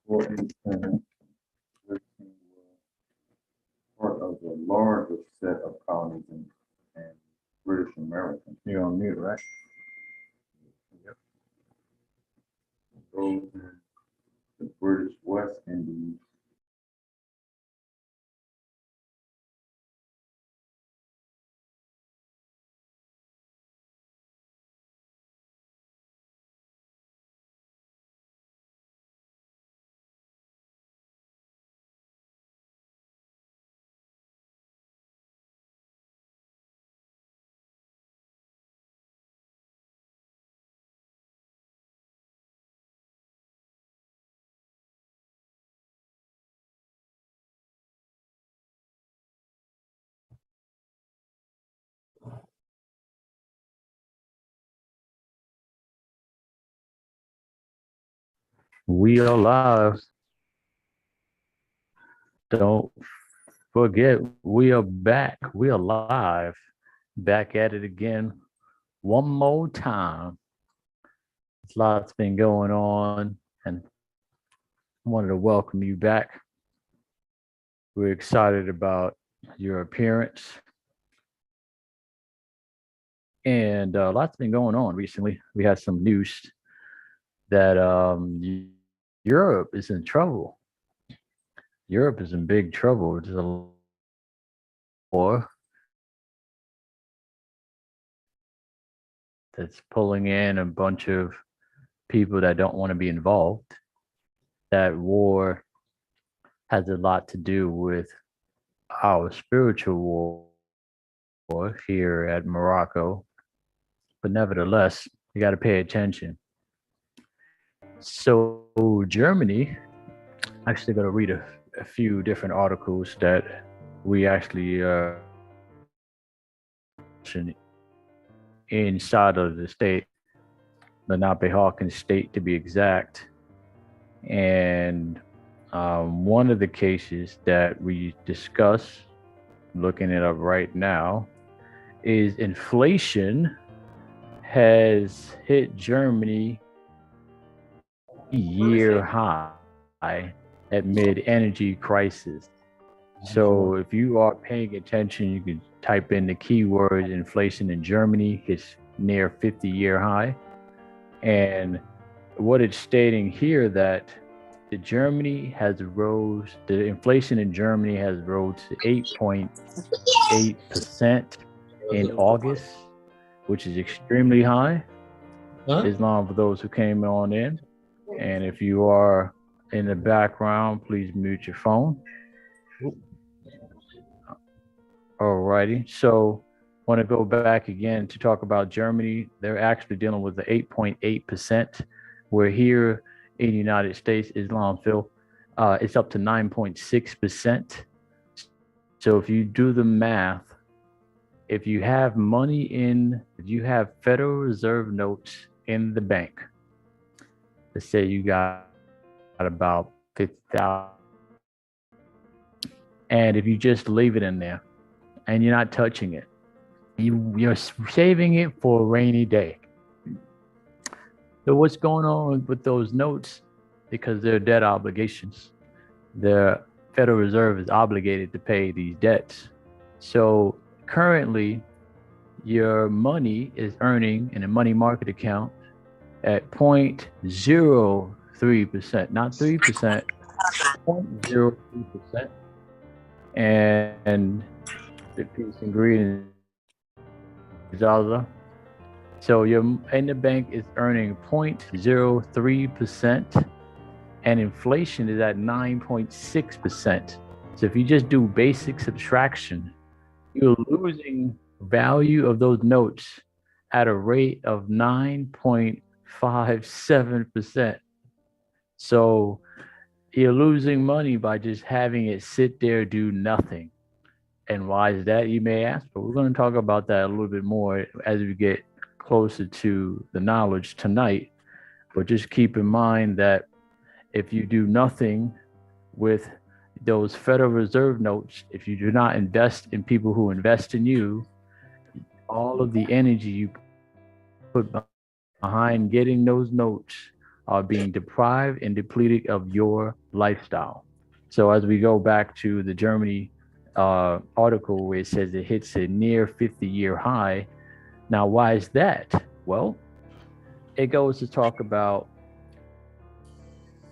or independent, Britain were part of the largest set of colonies in British America. You're on mute, right? Yep. Those in the British West Indies. We are live. Don't forget, we are back. We are live. Back at it again. One more time. Lots been going on, and I wanted to welcome you back. We're excited about your appearance. And lots been going on recently. We had some news that Europe is in trouble. Europe is in big trouble. There's a war that's pulling in a bunch of people that don't want to be involved. That war has a lot to do with our spiritual war here at Morocco. But nevertheless, you got to pay attention. So, Germany, I'm actually going to read a few different articles that we actually inside of the state, Lenapehoking state to be exact. And one of the cases that we discuss, looking it up right now, is inflation has hit Germany year high amid energy crisis. So if you are paying attention, you can type in the keyword inflation in Germany is near 50-year high. And what it's stating here that the inflation in Germany has rose to 8.8% in August, which is extremely high. Islam for those who came on in. And if you are in the background, please mute your phone. Alrighty. So want to go back again to talk about Germany. They're actually dealing with the 8.8%. Where here in the United States, Islam, Phil, it's up to 9.6%. So if you do the math, if you have Federal Reserve notes in the bank, let's say you got about 50,000, and if you just leave it in there and you're not touching it, you're saving it for a rainy day. So what's going on with those notes? Because they're debt obligations. The Federal Reserve is obligated to pay these debts. So currently, your money is earning in a money market account at 0.03%, not 3%, 0.03%. And the peace and greed is Allah. So your in the bank is earning 0.03%, and inflation is at 9.6%. So if you just do basic subtraction, you're losing value of those notes at a rate of 9.57%. So you're losing money by just having it sit there, do nothing. And why is that, you may ask? But we're going to talk about that a little bit more as we get closer to the knowledge tonight. But just keep in mind that if you do nothing with those Federal Reserve notes, if you do not invest in people who invest in you, all of the energy you put behind getting those notes are being deprived and depleted of your lifestyle. So as we go back to the Germany article where it says it hits a near 50-year high. Now, why is that? Well, it goes to talk about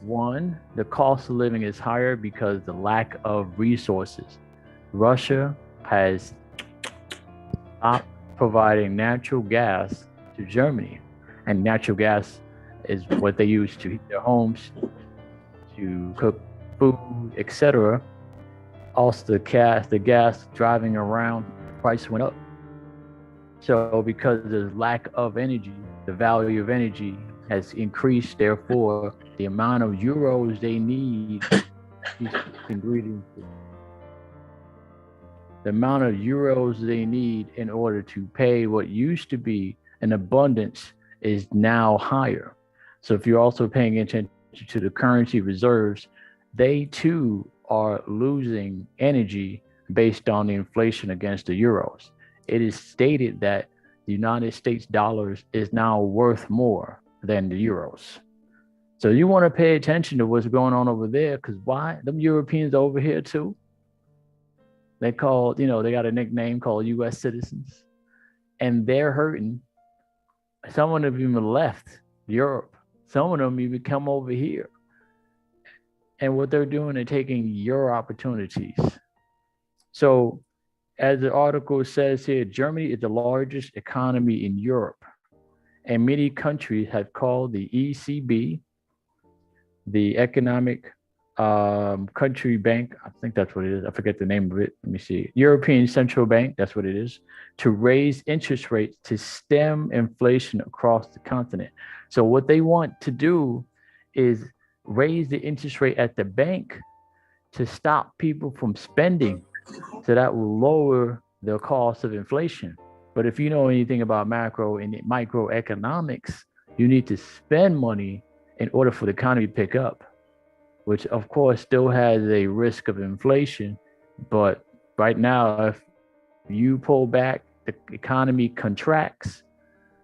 one, the cost of living is higher because the lack of resources. Russia has stopped providing natural gas to Germany, and natural gas is what they use to heat their homes, to cook food, etc. Also, the gas driving around, the price went up. So, because there's lack of energy, the value of energy has increased. Therefore, the amount of euros they need these ingredients, the amount of euros they need in order to pay what used to be an abundance is now higher. So, if you're also paying attention to the currency reserves, they too are losing energy based on the inflation against the euros. It is stated that the United States dollars is now worth more than the euros. So you want to pay attention to what's going on over there, because why? Them Europeans over here too. They called, they got a nickname called U.S. citizens, and they're hurting. Some of them even left Europe. Some of them even come over here, and what they're doing, they're taking your opportunities. So as the article says here, Germany is the largest economy in Europe, and many countries have called the ECB, the Economic Country Bank. I think that's what it is. I forget the name of it. Let me see. European Central Bank, that's what it is, to raise interest rates to stem inflation across the continent. So, what they want to do is raise the interest rate at the bank to stop people from spending, so that will lower the cost of inflation. But if you know anything about macro and microeconomics, you need to spend money in order for the economy to pick up, which of course still has a risk of inflation. But right now, if you pull back, the economy contracts,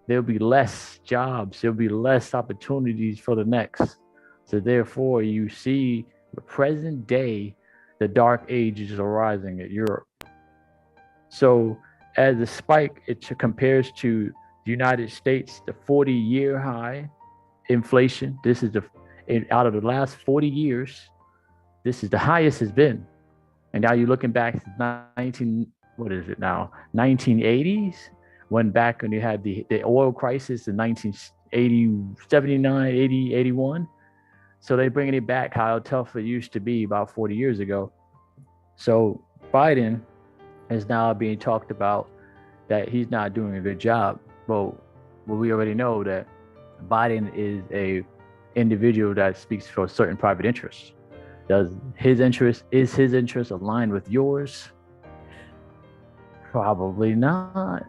there'll be less jobs, there'll be less opportunities for the next. So therefore, you see the present day, the dark ages are rising at Europe. So as a spike, it compares to the United States, the 40-year high inflation. This is out of the last 40 years, this is the highest it's been. And now you're looking back to what is it now? 1980s, when you had the oil crisis in 1980, 79, 80, 81. So they're bringing it back how tough it used to be about 40 years ago. So Biden is now being talked about that he's not doing a good job. Well, we already know that Biden is a individual that speaks for certain private interests. Is his interest aligned with yours? Probably not.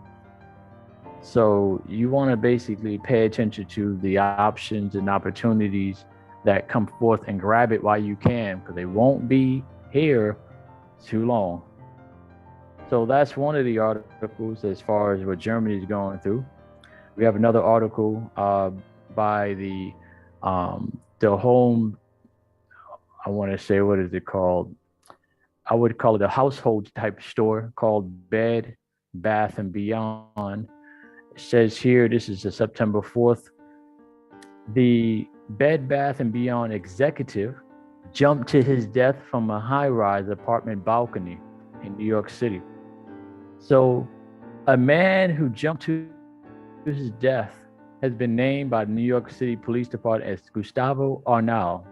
So you want to basically pay attention to the options and opportunities that come forth and grab it while you can, because they won't be here too long. So that's one of the articles as far as what Germany is going through. We have another article by the home. I want to say, what is it called? I would call it a household type store called Bed Bath and Beyond. It says here, this is a September 4th. The Bed Bath and Beyond executive jumped to his death from a high-rise apartment balcony in New York City. So a man who jumped to his death has been named by the New York City Police Department as Gustavo Arnal.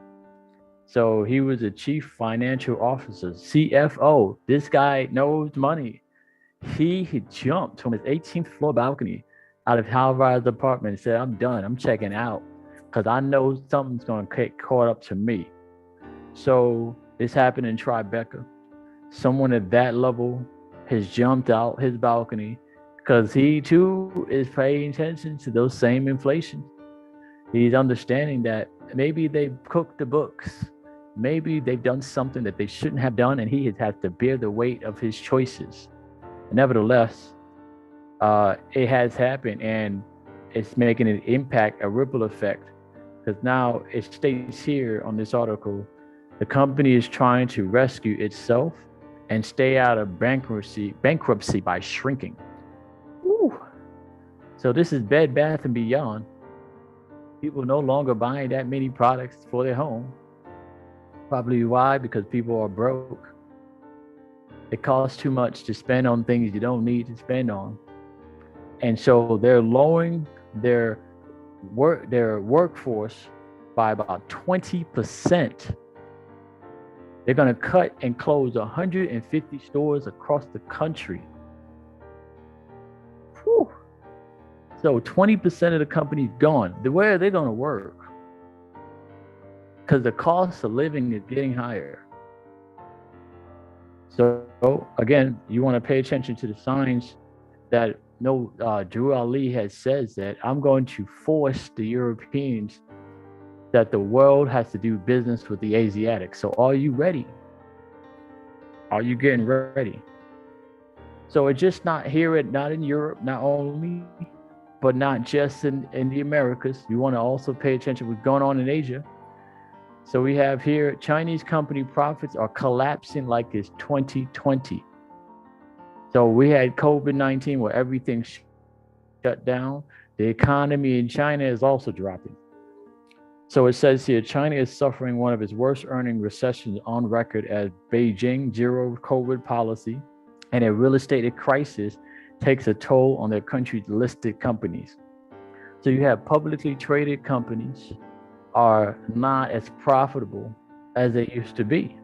So he was a chief financial officer, CFO. This guy knows money. He jumped from his 18th floor balcony out of high-rise apartment and said, "I'm done. I'm checking out because I know something's going to get caught up to me." So this happened in Tribeca. Someone at that level has jumped out his balcony because he too is paying attention to those same inflation. He's understanding that maybe they've cooked the books. Maybe they've done something that they shouldn't have done, and he has had to bear the weight of his choices. Nevertheless, it has happened, and it's making an impact, a ripple effect because now it states here on this article, the company is trying to rescue itself and stay out of bankruptcy by shrinking. Woo. So this is Bed Bath and Beyond. People no longer buying that many products for their home. Probably why? Because people are broke. It costs too much to spend on things you don't need to spend on. And so they're lowering their workforce by about 20%. They're going to cut and close 150 stores across the country. Whew. So 20% of the company's gone. Where are they going to work? Because the cost of living is getting higher. So again, you want to pay attention to the signs that Drew Ali has says that I'm going to force the Europeans that the world has to do business with the Asiatics. So are you ready? Are you getting ready? So it's just not here, not in Europe, not only, but not just in the Americas. You want to also pay attention to what's going on in Asia. So we have here, Chinese company profits are collapsing like it's 2020. So we had COVID-19 where everything shut down. The economy in China is also dropping. So it says here, China is suffering one of its worst earning recessions on record as Beijing zero COVID policy and a real estate crisis takes a toll on their country's listed companies. So you have publicly traded companies are not as profitable as they used to be.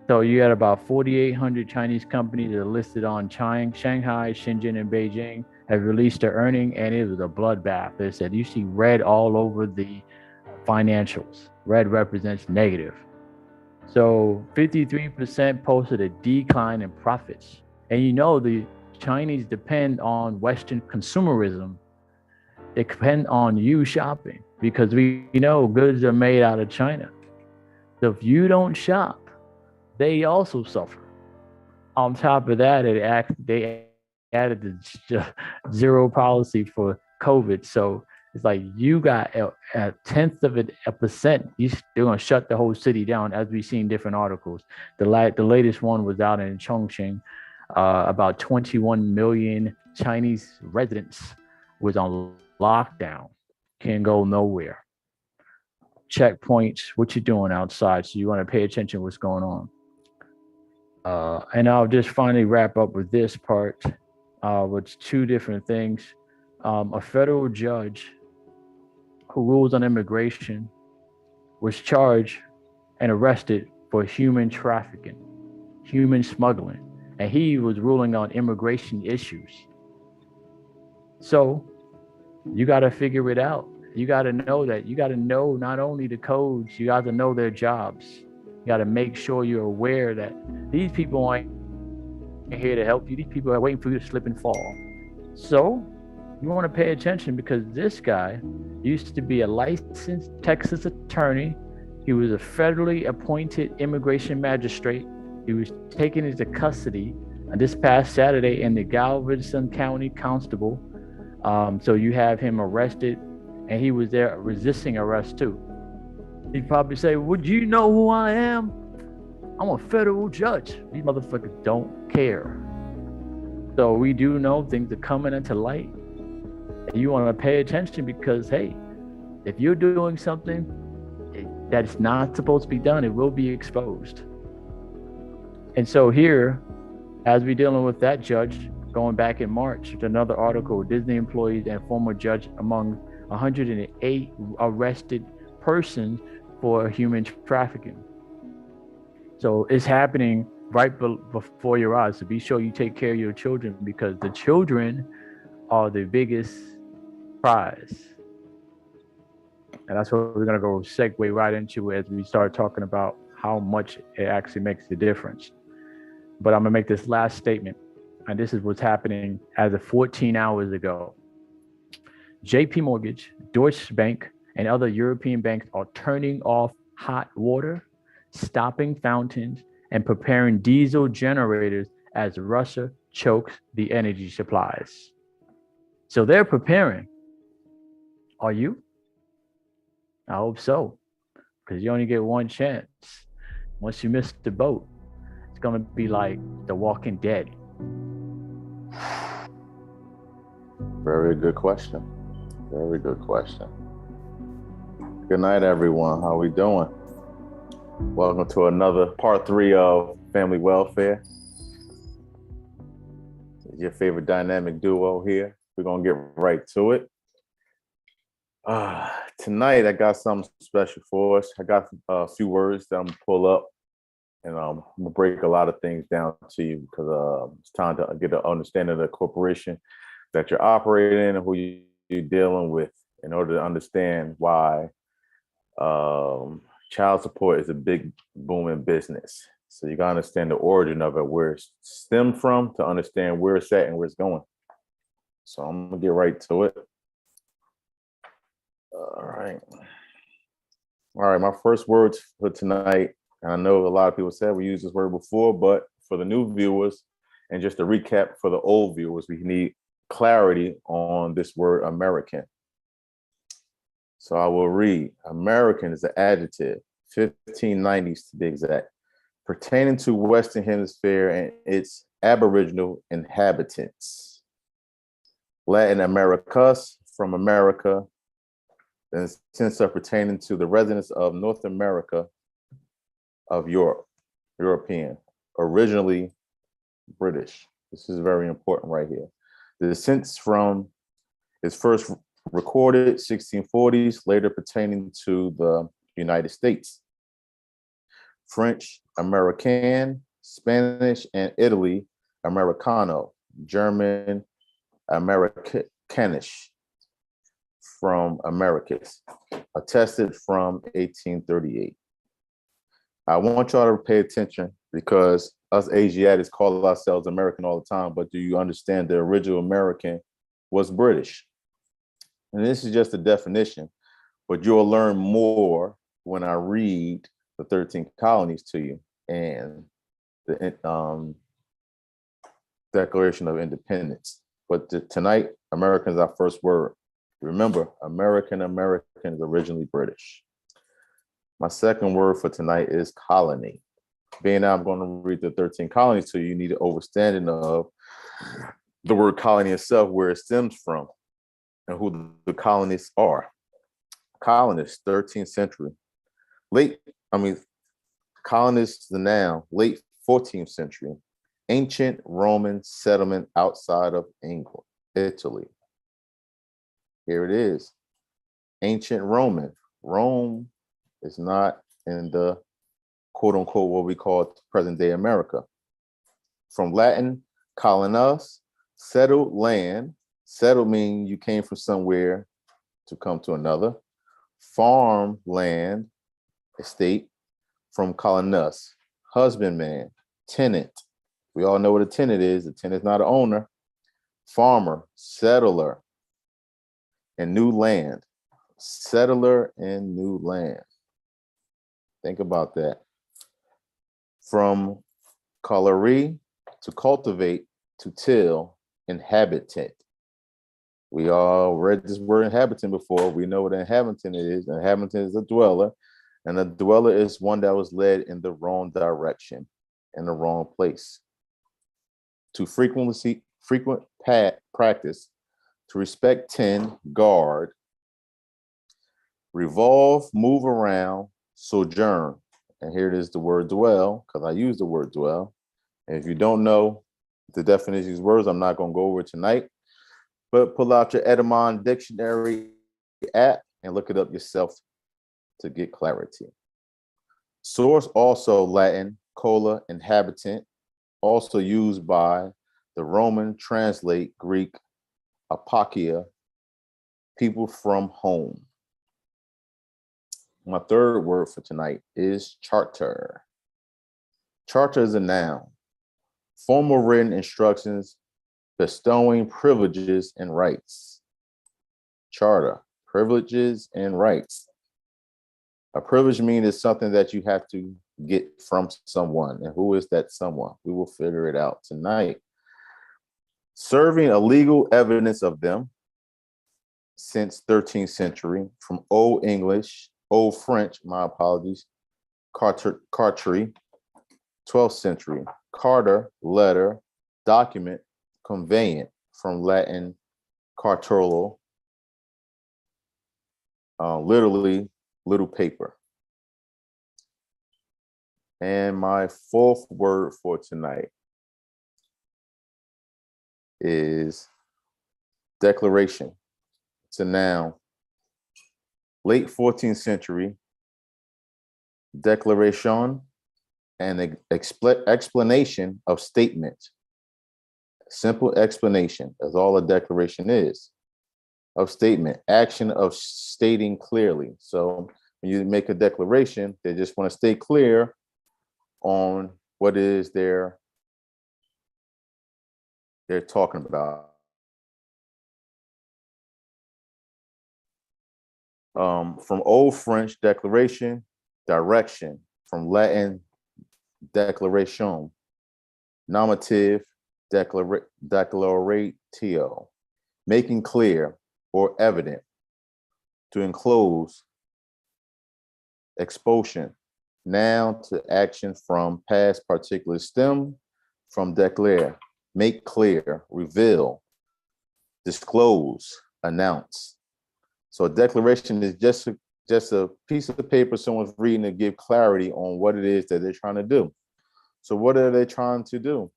So you had about 4,800 Chinese companies that are listed on Shanghai, Shenzhen, and Beijing have released their earning, and it was a bloodbath. They said you see red all over the financials. Red represents negative. So 53% posted a decline in profits. And the Chinese depend on Western consumerism. They depend on you shopping because we know goods are made out of China. So if you don't shop, they also suffer. On top of that, they added the zero policy for COVID. So it's like you got a tenth of a percent. They're going to shut the whole city down, as we've seen different articles. The latest one was out in Chongqing. About 21 million Chinese residents was on lockdown. Can't go nowhere. Checkpoints, what you doing outside? So you want to pay attention to what's going on. And I'll just finally wrap up with this part, with two different things. A federal judge who rules on immigration was charged and arrested for human trafficking, human smuggling, and he was ruling on immigration issues. So you got to figure it out. You got to know that. You got to know not only the codes, you got to know their jobs. You got to make sure you're aware that these people aren't here to help you. These people are waiting for you to slip and fall. So you want to pay attention because this guy used to be a licensed Texas attorney. He was a federally appointed immigration magistrate. He was taken into custody this past Saturday in the Galveston County Constable. So you have him arrested, and he was there resisting arrest too. He'd probably say, would you know who I am? I'm a federal judge. These motherfuckers don't care. So we do know things are coming into light. And you want to pay attention because, hey, if you're doing something that's not supposed to be done, it will be exposed. And so here, as we're dealing with that judge, going back in March, another article, Disney employees and former judge among 108 arrested persons for human trafficking. So it's happening right before your eyes. So be sure you take care of your children because the children are the biggest prize. And that's what we're going to go segue right into as we start talking about how much it actually makes a difference. But I'm going to make this last statement. And this is what's happening as of 14 hours ago. JP Mortgage, Deutsche Bank, and other European banks are turning off hot water, stopping fountains, and preparing diesel generators as Russia chokes the energy supplies. So they're preparing. Are you? I hope so, because you only get one chance. Once you miss the boat, it's gonna be like The Walking Dead. Very good question. Very good question. Good night, everyone. How we doing? Welcome to another part 3 of Family Welfare. Your favorite dynamic duo here. We're gonna get right to it. Tonight I got something special for us. I got a few words that I'm gonna pull up, and I'm gonna break a lot of things down to you because it's time to get an understanding of the corporation that you're operating in and who you're dealing with in order to understand why child support is a big booming business. So you gotta understand the origin of it, where it stemmed from, to understand where it's at and where it's going. So I'm gonna get right to it. All right. My first words for tonight, and I know a lot of people said we used this word before, but for the new viewers, and just to recap for the old viewers, we need clarity on this word American. So I will read. American is an adjective, 1590s to be exact, pertaining to Western Hemisphere and its Aboriginal inhabitants. Latin Americus, from America, and sense of pertaining to the residents of North America of Europe, European, originally British. This is very important right here. The descent from is first recorded 1640s, later pertaining to the United States. French, American, Spanish, and Italy, Americano, German, Americanish, from Americus, attested from 1838. I want y'all to pay attention because us Asiatics call ourselves American all the time, but do you understand the original American was British? And this is just a definition, but you'll learn more when I read the 13 colonies to you and the Declaration of Independence. But tonight, American is our first word. Remember, American is originally British. My second word for tonight is colony. Being that I'm going to read the 13 colonies to you, you need an understanding of the word colony itself, where it stems from, and who the colonists are. Colonists, 13th century. Colonists, the noun, late 14th century. Ancient Roman settlement outside of England, Italy. Here it is. Ancient Roman. Rome is not in the quote unquote what we call present day America. From Latin, colonus, settled land. Settled means you came from somewhere to come to another. Farm land, estate, from colonus, husbandman, tenant. We all know what a tenant is. A tenant is not an owner. Farmer, settler, and new land. Settler and new land. Think about that. From colliery, to cultivate, to till, inhabitant. We all read this word inhabitant before. We know what an inhabitant is. An inhabitant is a dweller, and a dweller is one that was led in the wrong direction, in the wrong place. To frequent practice, to respect, tend, guard, revolve, move around, sojourn. And here it is, the word dwell, because I use the word dwell. And if you don't know the definition of these words, I'm not going to go over it tonight, but pull out your Edamon dictionary app and look it up yourself to get clarity. Source, also Latin, cola, inhabitant, also used by the Roman, translate Greek, apokia, people from home. My third word for tonight is charter. Charter is a noun. Formal written instructions bestowing privileges and rights. Charter, privileges and rights. A privilege means it's something that you have to get from someone. And who is that someone? We will figure it out tonight. Serving a legal evidence of them since 13th century, from Old English, Old French, my apologies, cartry, 12th century, carter, letter, document, conveyant, from Latin cartolo, literally little paper. And my fourth word for tonight is declaration. It's a noun. Late 14th century, declaration, and explanation of statement. Simple explanation, that's all a declaration is, of statement, action of stating clearly. So when you make a declaration, they just want to stay clear on what it is they're talking about. From Old French, declaration, direction. From Latin, declaration, nominative, declaratio, making clear or evident, to enclose, expulsion, noun to action from past particular stem, from declare, make clear, reveal, disclose, announce. So a declaration is just a piece of paper someone's reading to give clarity on what it is that they're trying to do. So what are they trying to do?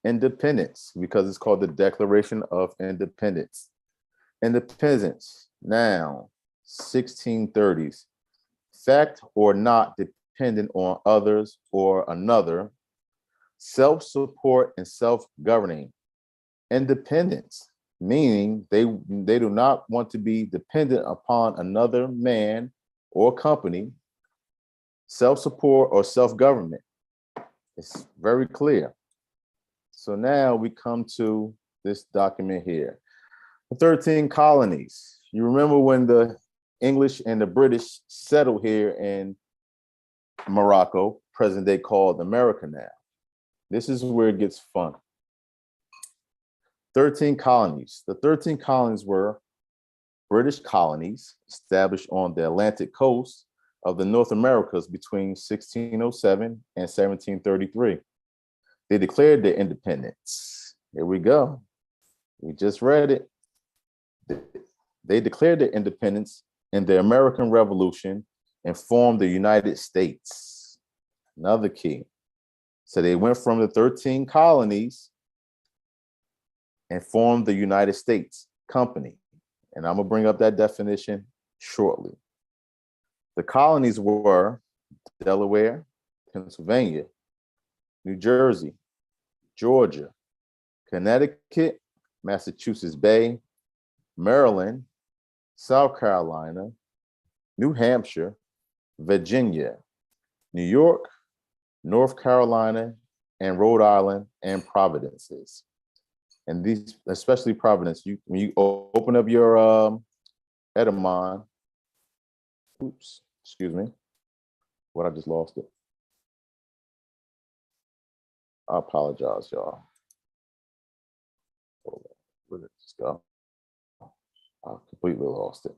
Independence, because it's called the Declaration of Independence. Independence, noun, 1630s. Fact or not dependent on others or another. Self-support and self-governing. Independence, meaning they do not want to be dependent upon another man or company. Self-support or self-government. It's very clear. So now we come to this document here. The 13 colonies. You remember when the English and the British settled here in Morocco, present day called America now. This is where it gets fun. 13 colonies. The 13 colonies were British colonies established on the Atlantic coast of the North Americas between 1607 and 1733. They declared their independence. Here we go. We just read it. They declared their independence in the American Revolution and formed the United States. Another key. So they went from the 13 colonies and formed the United States Company. And I'm gonna bring up that definition shortly. The colonies were Delaware, Pennsylvania, New Jersey, Georgia, Connecticut, Massachusetts Bay, Maryland, South Carolina, New Hampshire, Virginia, New York, North Carolina, and Rhode Island, and Providences. And these, especially Providence, when you open up your Edamon, oops, excuse me, what, I just lost it. I apologize, y'all. Where did it just go? I completely lost it.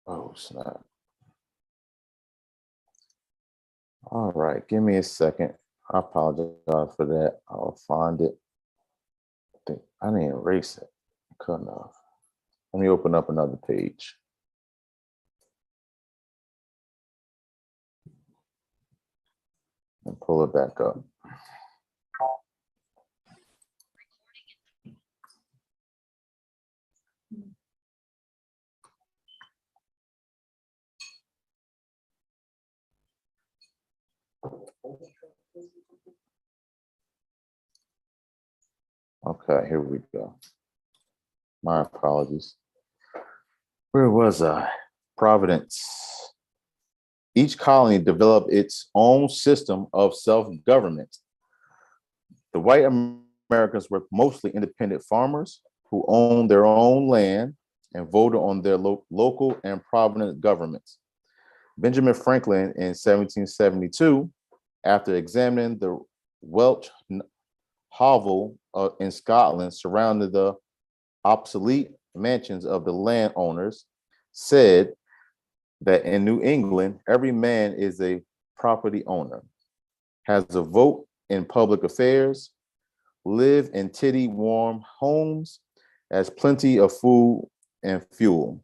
Oh, snap. All right, give me a second. I apologize for that. I'll find it. I didn't erase it. I couldn't have. Let me open up another page. And pull it back up. Okay, here we go. My apologies. Where was I? Providence. Each colony developed its own system of self-government. The white Americans were mostly independent farmers who owned their own land and voted on their local and provident governments. Benjamin Franklin in 1772, after examining the Welsh hovel in Scotland surrounding the obsolete mansions of the landowners, said that in New England, every man is a property owner, has a vote in public affairs, live in titty warm homes, has plenty of food and fuel,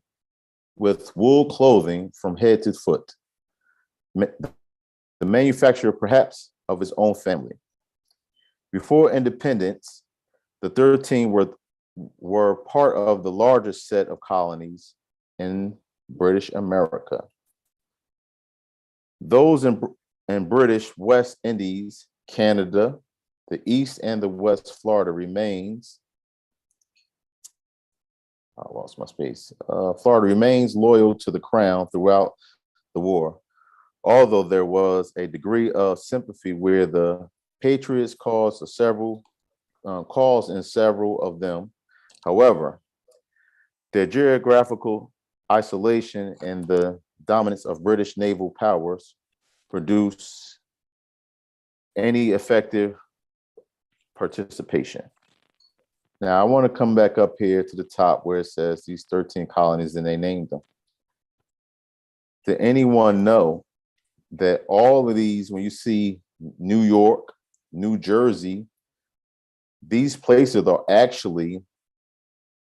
with wool clothing from head to foot, the manufacturer perhaps of his own family. Before independence, the 13 were part of the largest set of colonies in British America. Those in British West Indies, Canada, the East and the West Florida remains. I lost my space. Florida remains loyal to the crown throughout the war, although there was a degree of sympathy where the Patriots caused in several of them. However, their geographical isolation and the dominance of British naval powers produce any effective participation. Now, I want to come back up here to the top where it says these 13 colonies and they named them. Did anyone know that all of these, when you see New York, New Jersey, these places are actually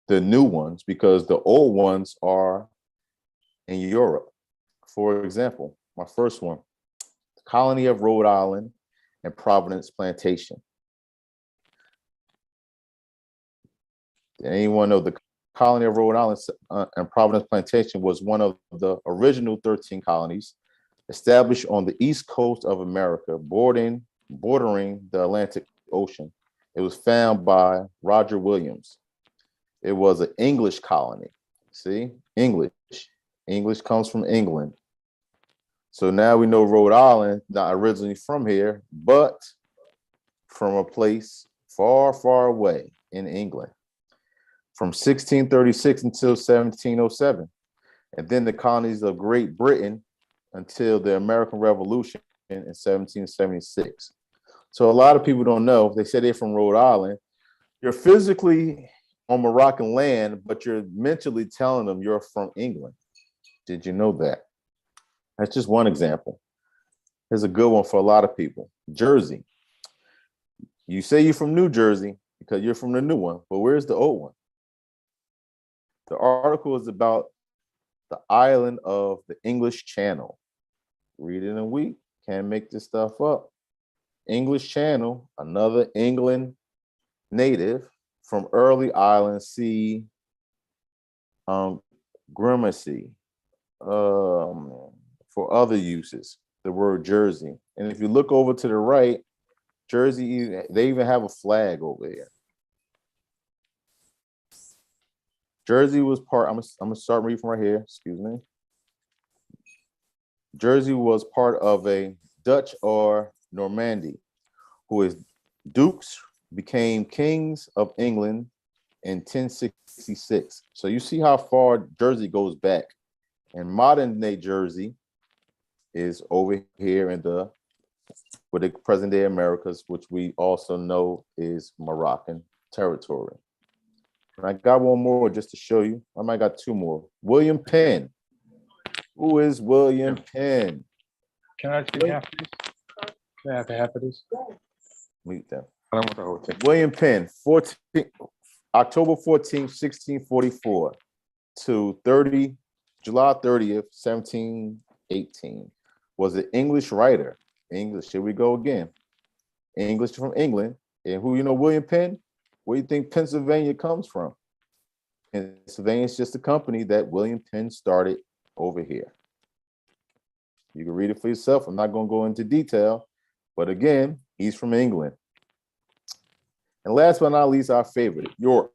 the new ones because the old ones are in Europe? For example, my first one, the colony of Rhode Island and Providence Plantation. Did anyone know the colony of Rhode Island and Providence Plantation was one of the original 13 colonies established on the east coast of America, bordering the Atlantic Ocean. It was found by Roger Williams. It was an English colony. See, English. English comes from England. So now we know Rhode Island, not originally from here, but from a place far, far away in England, from 1636 until 1707. And then the colonies of Great Britain until the American Revolution in 1776. So a lot of people don't know. They say they're from Rhode Island. You're physically on Moroccan land, but you're mentally telling them you're from England. Did you know that? That's just one example. Here's a good one for a lot of people. Jersey. You say you're from New Jersey because you're from the new one, but where's the old one? The article is about the island of the English Channel. Read it in a week. Can't make this stuff up. English Channel, another England native from early island sea, Grimacy, for other uses, the word Jersey. And if you look over to the right, Jersey, they even have a flag over here. Jersey was part, I'm gonna start reading from right here, excuse me. Jersey was part of a Dutch or Normandy, who is dukes became kings of England in 1066. So you see how far Jersey goes back. And modern day Jersey is over here in the present day Americas, which we also know is Moroccan territory. And I got one more just to show you. I might got two more. William Penn. Who is William Penn? Can I see half of this? Can I have half of this? Meet them. I don't want the whole thing. William Penn, October 14th, 1644 to July 30th, 1718, was an English writer. English, here we go again. English from England. And who you know William Penn? Where do you think Pennsylvania comes from? Pennsylvania is just a company that William Penn started over here. You can read it for yourself. I'm not going to go into detail, but again, he's from England. And last but not least, our favorite, York.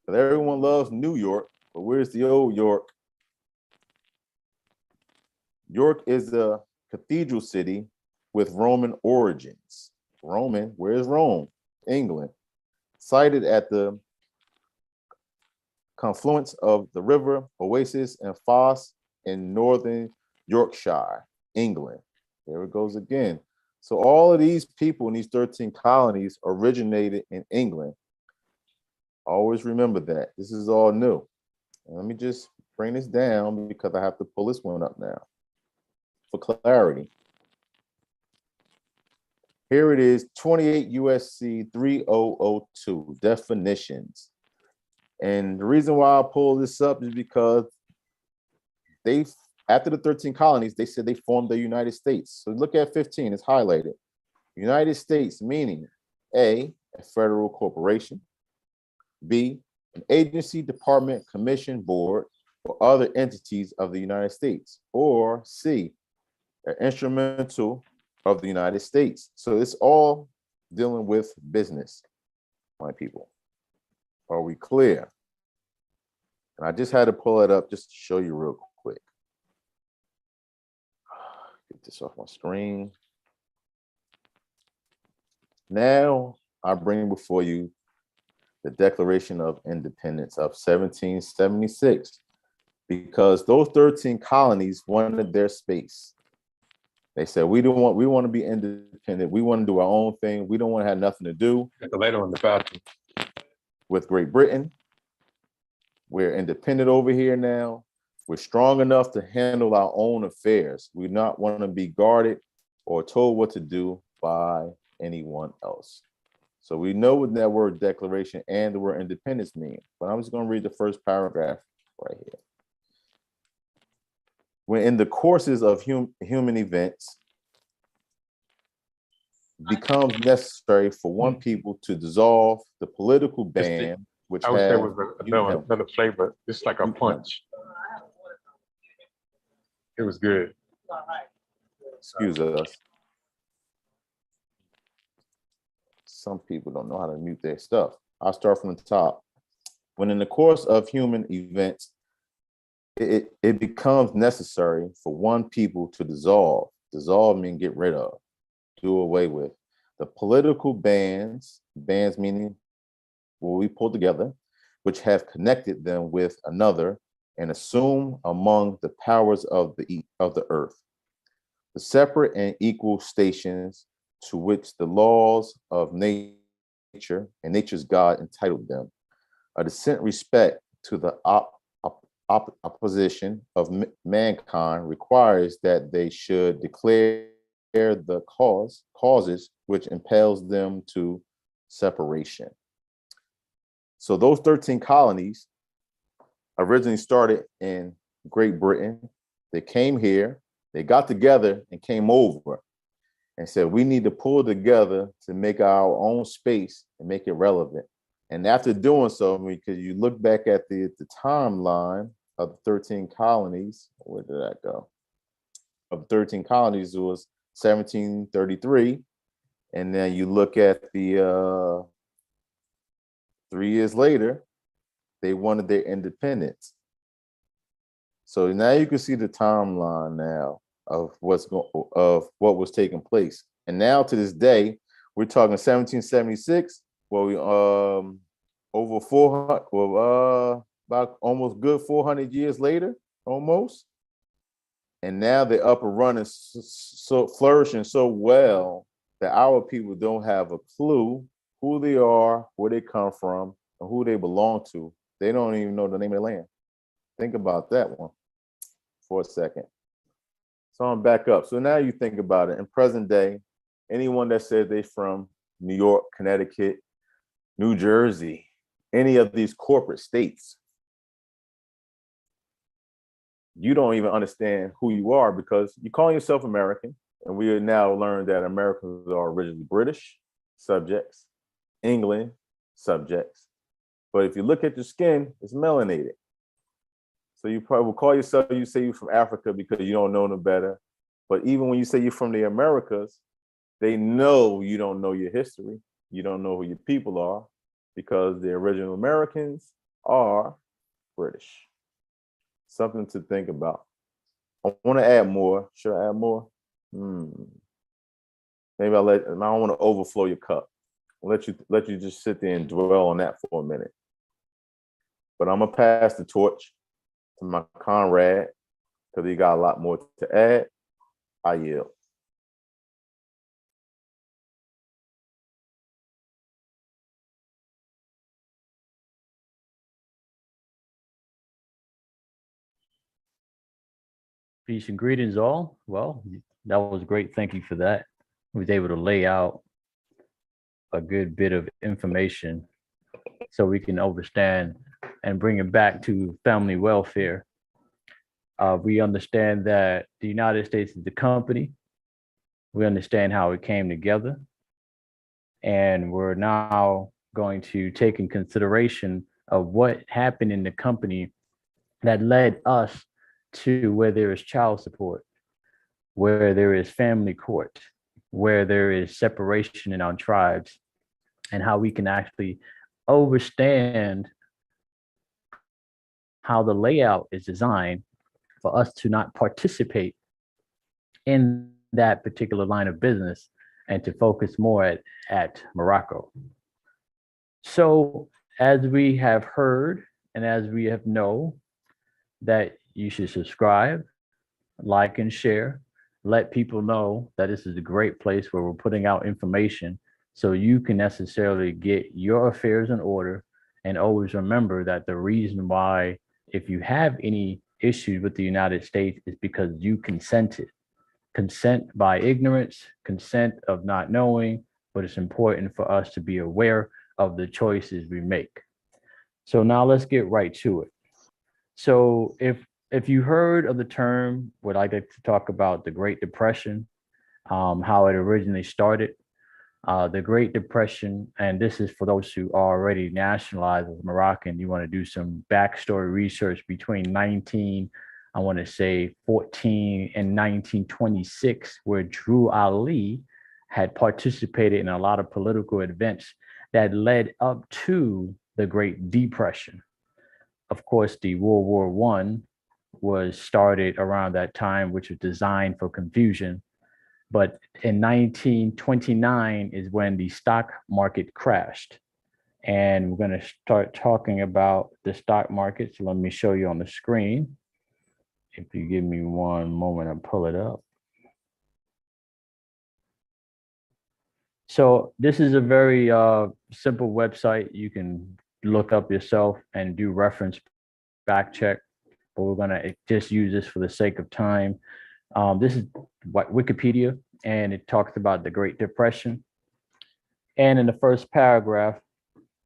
But everyone loves New York, but where's the old York? York is a cathedral city with Roman origins. Roman, where's Rome? England. Sited at the confluence of the river Oasis and Foss in northern Yorkshire, England. There it goes again. So all of these people in these 13 colonies originated in England. Always remember that. This is all new. And let me just bring this down because I have to pull this one up now for clarity. Here it is, 28 USC 3002, definitions. And the reason why I pull this up is because they, after the 13 colonies, they said they formed the United States. So look at 15, it's highlighted. United States meaning A, a federal corporation, B, an agency, department, commission, board, or other entities of the United States, or C, an instrumental of the United States. So it's all dealing with business, my people. Are we clear? And I just had to pull it up just to show you real quick. Get this off my screen. Now I bring before you the Declaration of Independence of 1776, because those 13 colonies wanted their space. They said, we want to be independent. We want to do our own thing. We don't want to have nothing to do Later in the bathroom. with Great Britain. We're independent over here now. We're strong enough to handle our own affairs. We not want to be guarded or told what to do by anyone else. So we know what that word declaration and the word independence mean. But I'm just going to read the first paragraph right here. When in the courses of human events becomes necessary for one people to dissolve the political band, which I wish there have was another flavor. It's like a punch. It was good. Excuse us. Some people don't know how to mute their stuff. I'll start from the top. When in the course of human events, it becomes necessary for one people to dissolve. Dissolve means get rid of, do away with. The political bands meaning what we pull together, which have connected them with another and assume among the powers of the earth. The separate and equal stations to which the laws of nature and nature's God entitled them. A decent respect to the opposition of mankind requires that they should declare the causes which impels them to separation. So those 13 colonies originally started in Great Britain. They came here, they got together and came over and said, we need to pull together to make our own space and make it relevant. And after doing so, because you look back at the timeline of the 13 colonies, where did that go? Of 13 colonies, it was 1733. And then you look at the 3 years later, they wanted their independence. So now you can see the timeline now of what was taking place. And now to this day, we're talking 1776. Well, we over 400, about almost good 400 years later, almost. And now they're up and running, so flourishing so well that our people don't have a clue who they are, where they come from, and who they belong to. They don't even know the name of the land. Think about that one for a second. So I'm back up. So now you think about it. In present day, anyone that says they're from New York, Connecticut, New Jersey, any of these corporate states, you don't even understand who you are because you call yourself American. And we have now learned that Americans are originally British subjects, England subjects. But if you look at your skin, it's melanated. So you probably will call yourself, you say you're from Africa because you don't know no better. But even when you say you're from the Americas, they know you don't know your history. You don't know who your people are because the original Americans are British. Something to think about. I want to add more. Should I add more? Maybe I don't want to overflow your cup. I'll let you just sit there and dwell on that for a minute. But I'm gonna pass the torch to my comrade because he got a lot more to add. I yield. Peace and greetings, all. Well, that was great. Thank you for that. I was able to lay out a good bit of information so we can understand and bring it back to family welfare. We understand that the United States is the company. We understand how it came together. And we're now going to take in consideration of what happened in the company that led us to where there is child support, where there is family court, where there is separation in our tribes, and how we can actually understand how the layout is designed for us to not participate in that particular line of business and to focus more at Morocco. So as we have heard and as we have know that you should subscribe, like and share, let people know that this is a great place where we're putting out information so you can necessarily get your affairs in order. And always remember that the reason why, if you have any issues with the United States, is because you consented. Consent by ignorance, consent of not knowing, but it's important for us to be aware of the choices we make. So now let's get right to it. So if you heard of the term, what I like to talk about the Great Depression, how it originally started. The Great Depression, and this is for those who are already nationalized as Moroccan, you want to do some backstory research between 14 and 1926, where Drew Ali had participated in a lot of political events that led up to the Great Depression. Of course, the World War I was started around that time, which was designed for confusion. But in 1929 is when the stock market crashed. And we're going to start talking about the stock market. So let me show you on the screen. If you give me one moment, I'll pull it up. So this is a very simple website. You can look up yourself and do reference back check. But we're going to just use this for the sake of time. This is what Wikipedia, and it talks about the Great Depression. And in the first paragraph,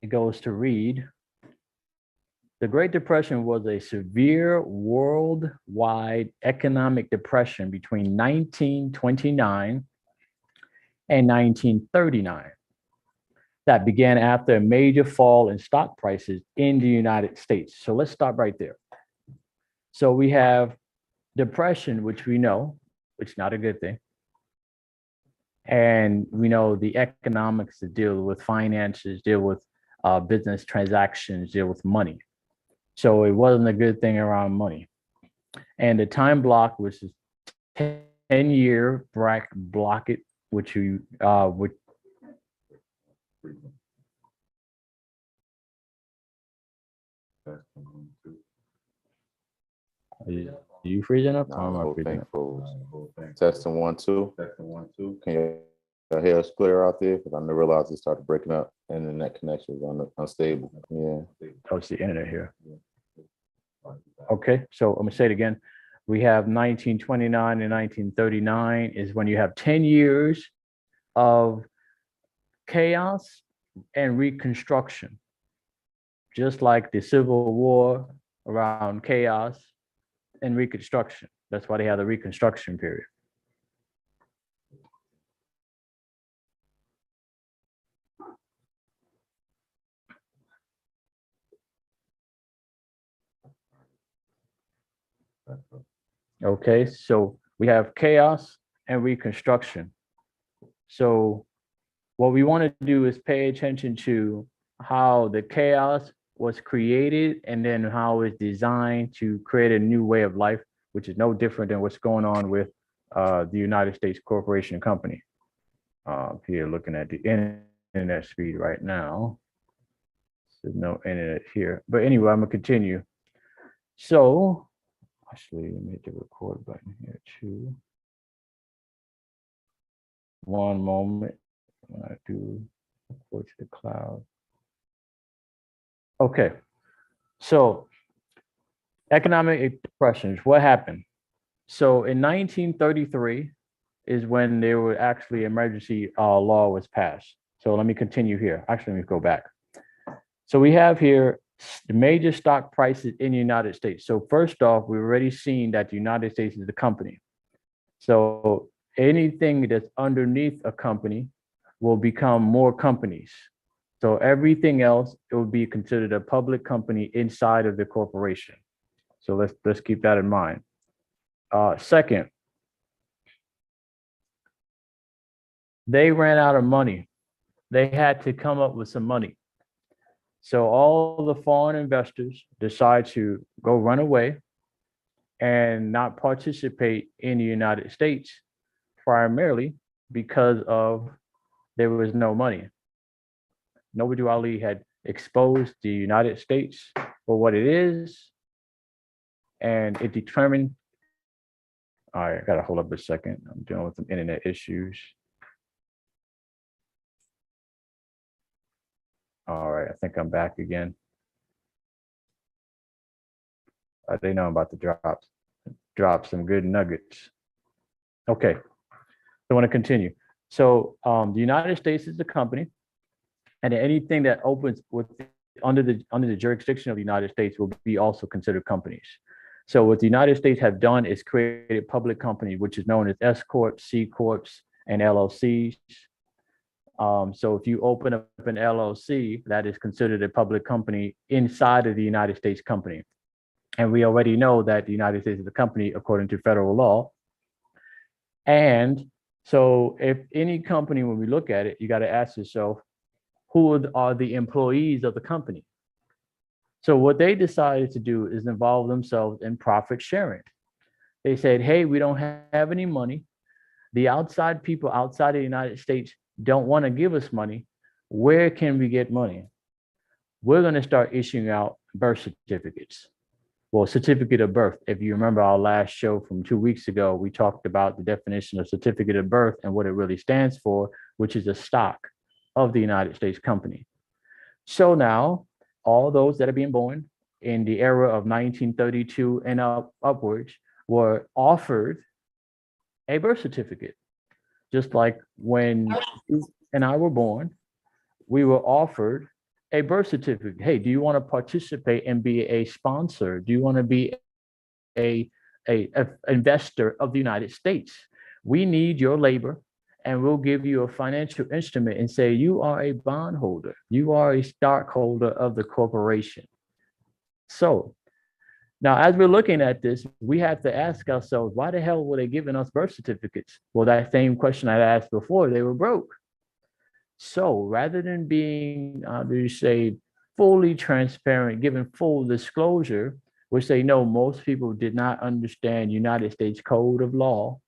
it goes to read, the Great Depression was a severe worldwide economic depression between 1929 and 1939 that began after a major fall in stock prices in the United States. So let's stop right there. So we have depression, which we know, which is not a good thing. And we know the economics that deal with finances, deal with business transactions, deal with money. So it wasn't a good thing around money. And the time block was 10-year bracket, which you would. Are you freezing up? Nah, the whole thing froze. Testing 1, 2. Can you hear us clear out there? Because I didn't realize it started breaking up and the net connection was unstable. Yeah. Oh, it's the internet here. Okay, so I'm gonna say it again. We have 1929 and 1939 is when you have 10 years of chaos and reconstruction, just like the Civil War around chaos and reconstruction. That's why they have the reconstruction period. Okay, so we have chaos and reconstruction. So what we want to do is pay attention to how the chaos was created and then how it's designed to create a new way of life, which is no different than what's going on with the United States Corporation and Company. Here, looking at the internet speed right now. There's no internet here. But anyway, I'm going to continue. So, actually, let me hit the record button here too. One moment. When I do go to the cloud. Okay. So, economic depressions. What happened? So in 1933 is when there were actually emergency law was passed. So let me continue here. Actually, let me go back. So we have here the major stock prices in the United States. So first off, we've already seen that the United States is the company. So anything that's underneath a company will become more companies. So everything else, it will be considered a public company inside of the corporation. So let's keep that in mind. Second, they ran out of money. They had to come up with some money. So all the foreign investors decide to go run away and not participate in the United States, primarily because of there was no money. Noble Ali had exposed the United States for what it is, and it determined. All right, I gotta hold up a second. I'm dealing with some internet issues. All right, I think I'm back again. They know I'm about to drop some good nuggets. Okay, I want to continue. So the United States is the company, and anything that opens under the jurisdiction of the United States will be also considered companies. So what the United States have done is created public company, which is known as S corps, C corps, and LLCs. So if you open up an LLC, that is considered a public company inside of the United States company. And we already know that the United States is a company according to federal law. And so if any company, when we look at it, you got to ask yourself, who are the employees of the company? So what they decided to do is involve themselves in profit sharing. They said, hey, we don't have any money. The outside people outside of the United States don't want to give us money. Where can we get money? We're going to start issuing out birth certificates. Well, certificate of birth. If you remember our last show from 2 weeks ago, we talked about the definition of certificate of birth and what it really stands for, which is a stock of the United States company. So now, all those that are being born in the era of 1932 and upwards were offered a birth certificate. Just like when you and I were born, we were offered a birth certificate. Hey, do you want to participate and be a sponsor? Do you want to be a investor of the United States? We need your labor, and we'll give you a financial instrument and say you are a bondholder. You are a stockholder of the corporation. So now, as we're looking at this, we have to ask ourselves, why the hell were they giving us birth certificates? Well, that same question I asked before, they were broke. So rather than being, fully transparent, giving full disclosure, which they know most people did not understand United States Code of Law.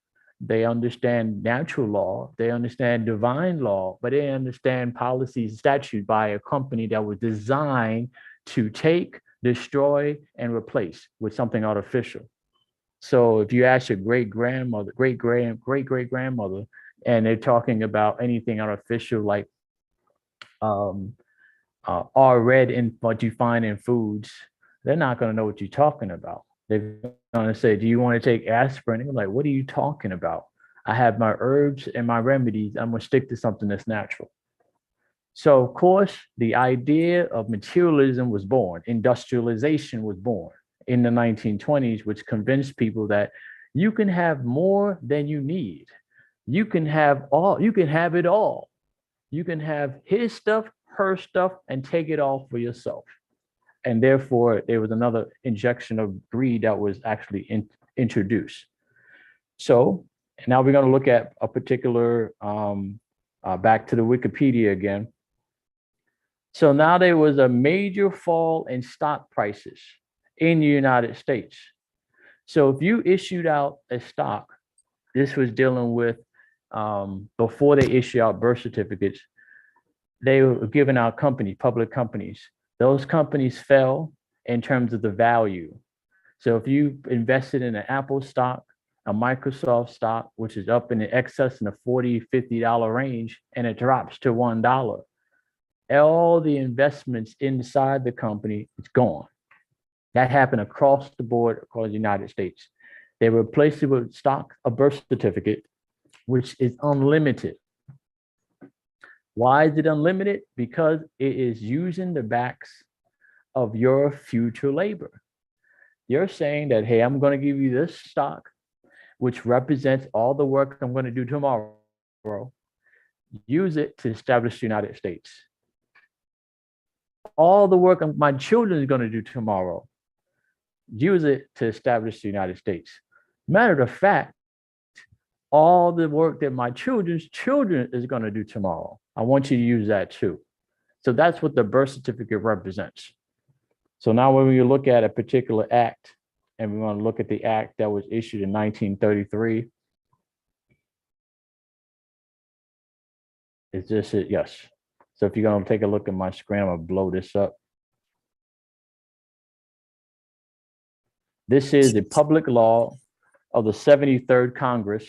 They understand natural law, they understand divine law, but they understand policies and statutes by a company that was designed to take, destroy, and replace with something artificial. So if you ask your great-grandmother, great-great-grandmother, and they're talking about anything artificial like are red in what you find in foods, they're not going to know what you're talking about. They're going to say, do you want to take aspirin? I'm like, what are you talking about? I have my herbs and my remedies. I'm going to stick to something that's natural. So, of course, the idea of materialism was born. Industrialization was born in the 1920s, which convinced people that you can have more than you need. You can have all, you can have it all. You can have his stuff, her stuff, and take it all for yourself. And therefore, there was another injection of greed that was actually introduced. So now we're going to look at a particular, back to the Wikipedia again. So now there was a major fall in stock prices in the United States. So if you issued out a stock, this was dealing with before they issue out birth certificates, they were giving out public companies. Those companies fell in terms of the value. So if you invested in an Apple stock, a Microsoft stock, which is up in the excess in the $40, $50 range, and it drops to $1, all the investments inside the company is gone. That happened across the board across the United States. They replaced it with a birth certificate, which is unlimited. Why is it unlimited? Because it is using the backs of your future labor. You're saying that, hey, I'm going to give you this stock, which represents all the work I'm going to do tomorrow. Use it to establish the United States. All the work my children is going to do tomorrow. Use it to establish the United States. Matter of fact, all the work that my children's children is going to do tomorrow, I want you to use that too. So that's what the birth certificate represents. So now when we look at a particular act, and we want to look at the act that was issued in 1933, is this it? Yes. So if you're going to take a look at my screen, I'm going to blow this up. This is the public law of the 73rd Congress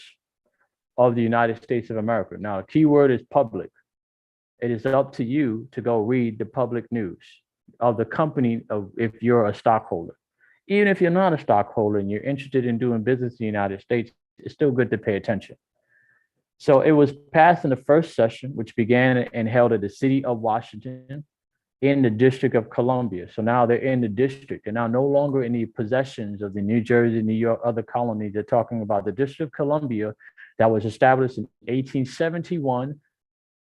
of the United States of America. Now, the key word is public. It is up to you to go read the public news of the company if you're a stockholder. Even if you're not a stockholder and you're interested in doing business in the United States, it's still good to pay attention. So it was passed in the first session, which began and held at the city of Washington in the District of Columbia. So now they're in the district. They're now no longer in the possessions of the New Jersey, New York, other colonies. They're talking about the District of Columbia that was established in 1871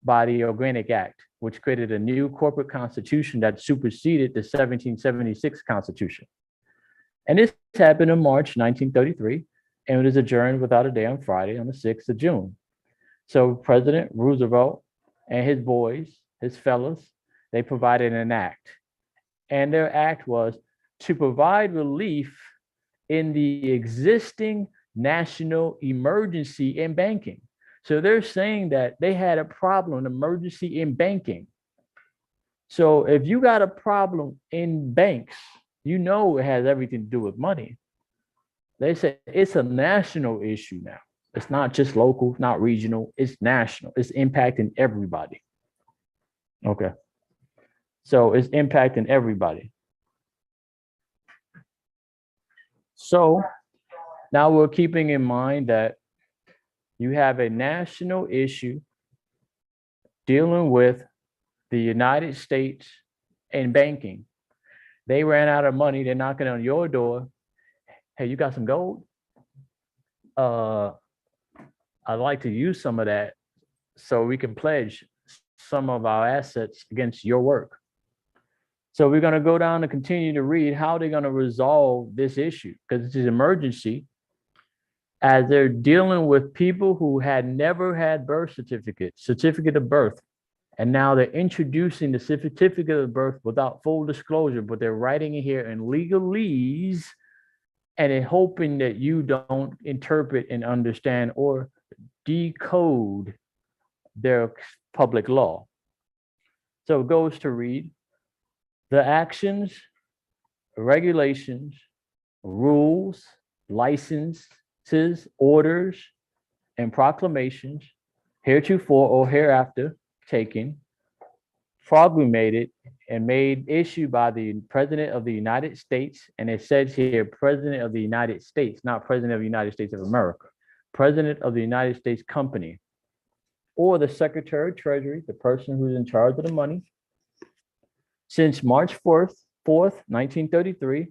by the Organic Act, which created a new corporate constitution that superseded the 1776 Constitution. And this happened in March 1933, and it was adjourned without a day on Friday on the 6th of June. So President Roosevelt and his boys, his fellows, they provided an act. And their act was to provide relief in the existing national emergency in banking. So they're saying that they had a problem, an emergency in banking. So if you got a problem in banks, you know it has everything to do with money. They said it's a national issue now. It's not just local, not regional, it's national. It's impacting everybody. Okay. So it's impacting everybody. So now we're keeping in mind that you have a national issue dealing with the United States and banking. They ran out of money. They're knocking on your door. Hey, you got some gold? I'd like to use some of that so we can pledge some of our assets against your work. So we're going to go down and continue to read how they're going to resolve this issue, because it's an emergency, as they're dealing with people who had never had certificate of birth. And now they're introducing the certificate of birth without full disclosure, but they're writing it here in legalese, and they're hoping that you don't interpret and understand or decode their public law. So it goes to read: the actions, regulations, rules, licenses, orders, and proclamations heretofore or hereafter taken, promulgated, and made issued by the President of the United States. And it says here, President of the United States, not President of the United States of America, President of the United States company, or the Secretary of Treasury, the person who's in charge of the money, since March 4th, 1933.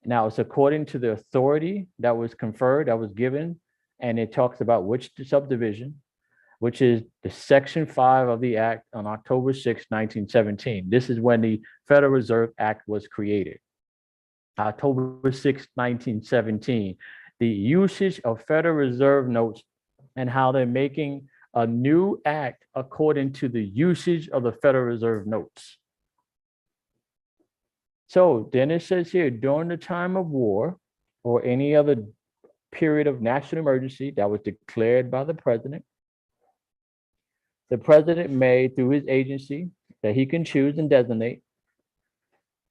Now it's according to the authority that was conferred, that was given, and it talks about which subdivision, which is the Section 5 of the Act on October 6, 1917. This is when the Federal Reserve Act was created. October 6, 1917. The usage of Federal Reserve notes and how they're making a new act according to the usage of the Federal Reserve notes. So then it says here, during the time of war or any other period of national emergency that was declared by the president may, through his agency that he can choose and designate,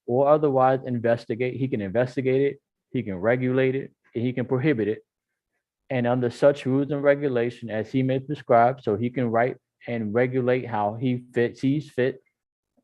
or otherwise investigate. He can investigate it, he can regulate it, and he can prohibit it. And under such rules and regulation as he may prescribe, so he can write and regulate how he sees fit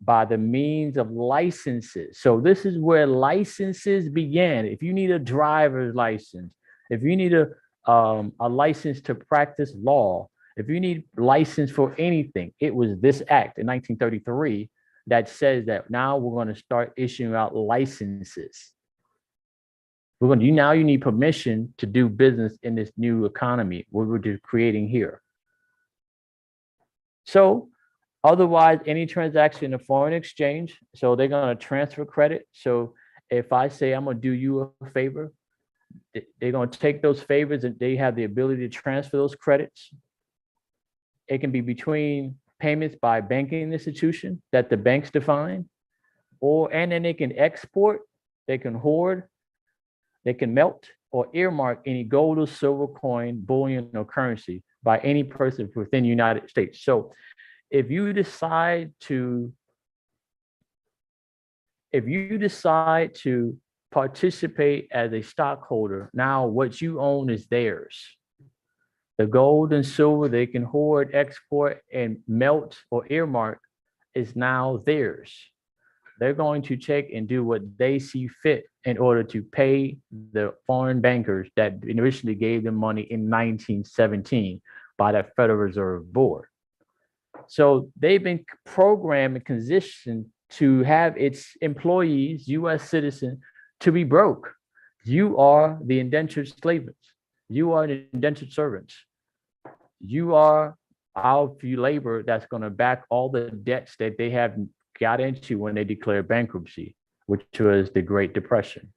by the means of licenses. So this is where licenses began. If you need a driver's license, if you need a license to practice law, if you need license for anything, it was this act in 1933 that says that now we're going to start issuing out licenses. You need permission to do business in this new economy what we're just creating here. So otherwise, any transaction of foreign exchange, so they're going to transfer credit. So if I say I'm going to do you a favor, they're going to take those favors and they have the ability to transfer those credits. It can be between payments by banking institution that the banks define, and then they can export, they can hoard, they can melt or earmark any gold or silver coin, bullion, or currency by any person within the United States. So if you decide to participate as a stockholder, now what you own is theirs. The gold and silver they can hoard, export, and melt or earmark is now theirs. They're going to check and do what they see fit in order to pay the foreign bankers that initially gave them money in 1917 by the Federal Reserve Board. So they've been programmed and conditioned to have its employees, U.S. citizens, to be broke. You are the indentured slaves. You are the indentured servants. You are our free labor that's going to back all the debts that they have got into when they declared bankruptcy, which was the Great Depression.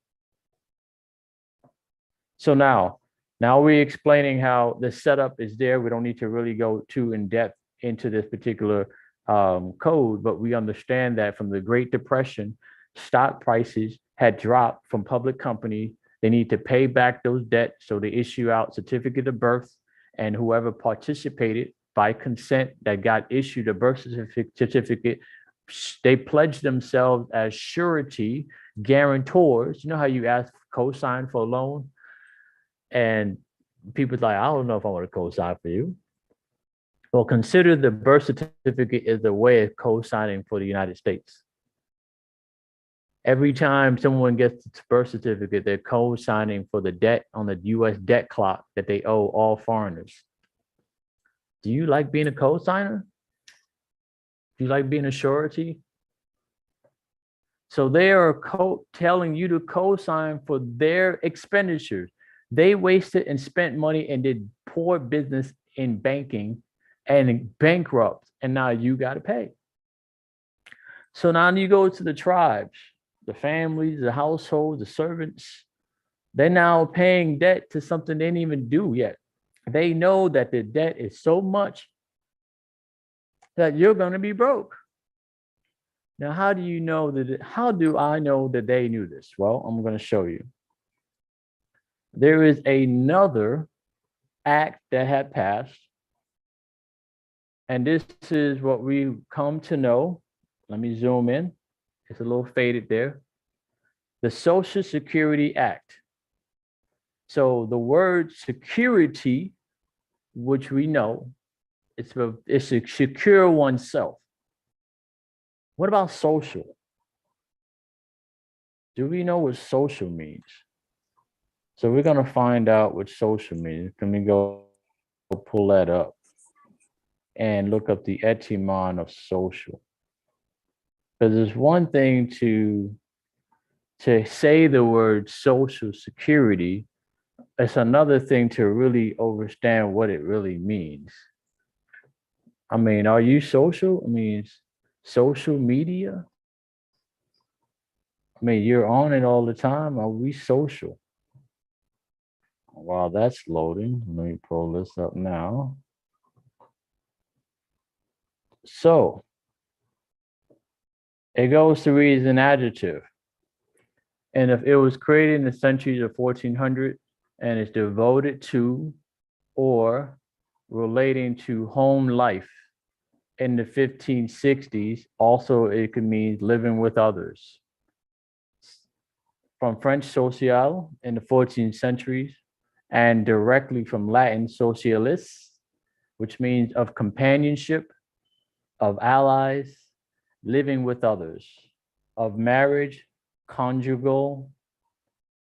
So now we're explaining how the setup is there. We don't need to really go too in depth into this particular code, but we understand that from the Great Depression, stock prices had dropped from public companies. They need to pay back those debts, so they issue out certificate of birth, and whoever participated by consent that got issued a birth certificate, they pledged themselves as surety guarantors. You know how you ask co-sign for a loan, and people's like, I don't know if I want to co-sign for you. Well, consider the birth certificate as a way of co-signing for the United States. Every time someone gets its birth certificate, they're co-signing for the debt on the U.S. debt clock that they owe all foreigners. Do you like being a co-signer? Do you like being a surety? So they are telling you to co-sign for their expenditures. They wasted and spent money and did poor business in banking and bankrupt, and now you got to pay. So now you go to the tribes, the families, the households, the servants. They're now paying debt to something they didn't even do yet. They know that the debt is so much that you're going to be broke. Now, how do you know that? How do I know that they knew this? Well, I'm going to show you. There is another act that had passed, and this is what we come to know. Let me zoom in. It's a little faded there. The Social Security Act. So the word security, which we know, it's to secure oneself. What about social? Do we know what social means? So we're going to find out what social means. Let me go pull that up and look up the etymon of social. Because it's one thing to say the word social security. It's another thing to really understand what it really means. I mean, are you social? I mean, social media? I mean, you're on it all the time. Are we social? While that's loading, let me pull this up now. So it goes to read as an adjective. And if it was created in the centuries of 1400 and is devoted to or relating to home life in the 1560s, also it could mean living with others. From French social in the 14th centuries, and directly from Latin socialis, which means of companionship, of allies, living with others, of marriage, conjugal,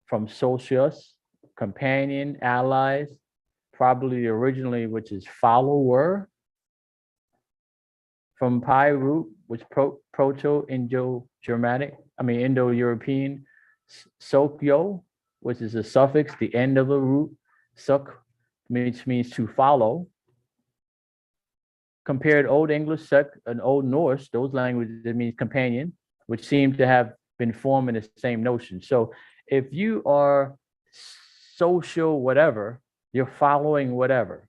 from socius, companion, allies, probably originally, which is follower, from Pi root, which Proto-Indo-Germanic, Indo-European, Sokyo, which is a suffix, the end of the root, suk, which means to follow. Compared Old English, sek, and Old Norse, those languages, it means companion, which seem to have been forming the same notion. So if you are social whatever, you're following whatever.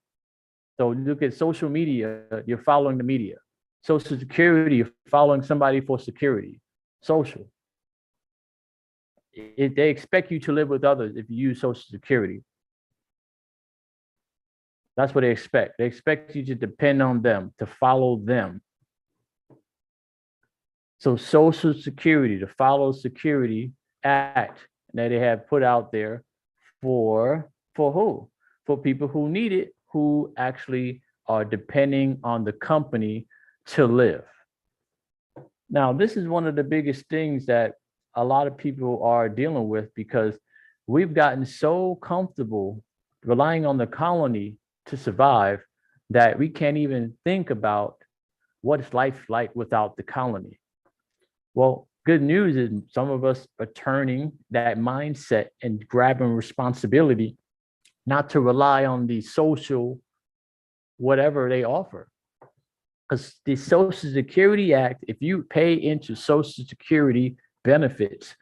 So look at social media, you're following the media. Social security, you're following somebody for security. Social. They expect you to live with others if you use social security. That's what they expect. They expect you to depend on them, to follow them. So social security, the Follow Security Act that they have put out there for who? For people who need it, who actually are depending on the company to live. Now, this is one of the biggest things that a lot of people are dealing with, because we've gotten so comfortable relying on the colony to survive that we can't even think about what is life like without the colony. Well, good news is some of us are turning that mindset and grabbing responsibility not to rely on the social whatever they offer. Because the Social Security Act, if you pay into Social Security benefits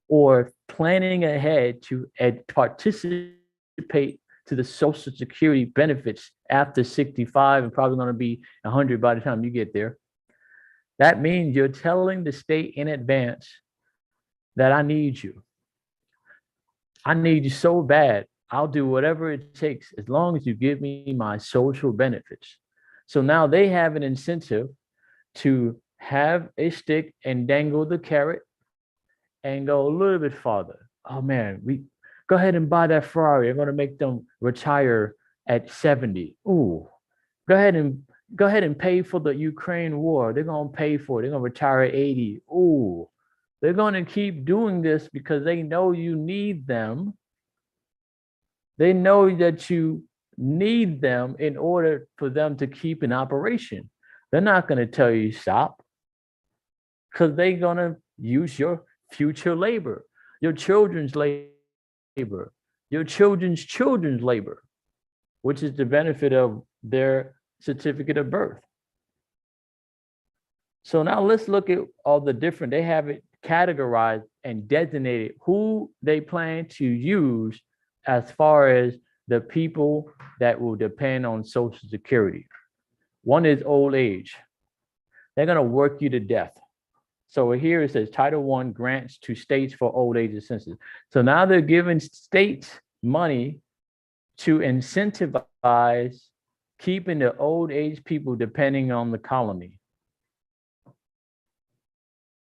or planning ahead to participate to the Social Security benefits after 65 and probably going to be 100 by the time you get there, that means you're telling the state in advance that I need you. I need you so bad. I'll do whatever it takes as long as you give me my social benefits. So now they have an incentive to have a stick and dangle the carrot and go a little bit farther. Oh man, we go ahead and buy that Ferrari. I'm going to make them retire at 70. Ooh, go ahead and pay for the Ukraine war. They're going to pay for it. They're going to retire at 80. Ooh, they're going to keep doing this because they know you need them. They know that you need them in order for them to keep in operation. They're not going to tell you stop, because they're going to use your future labor, your children's labor, your children's children's labor, which is the benefit of their certificate of birth. So now let's look at all the different, they have it categorized and designated who they plan to use as far as the people that will depend on Social Security. One is old age. They're going to work you to death. So here it says Title I grants to states for old age assistance. So now they're giving states money to incentivize keeping the old age people depending on the colony.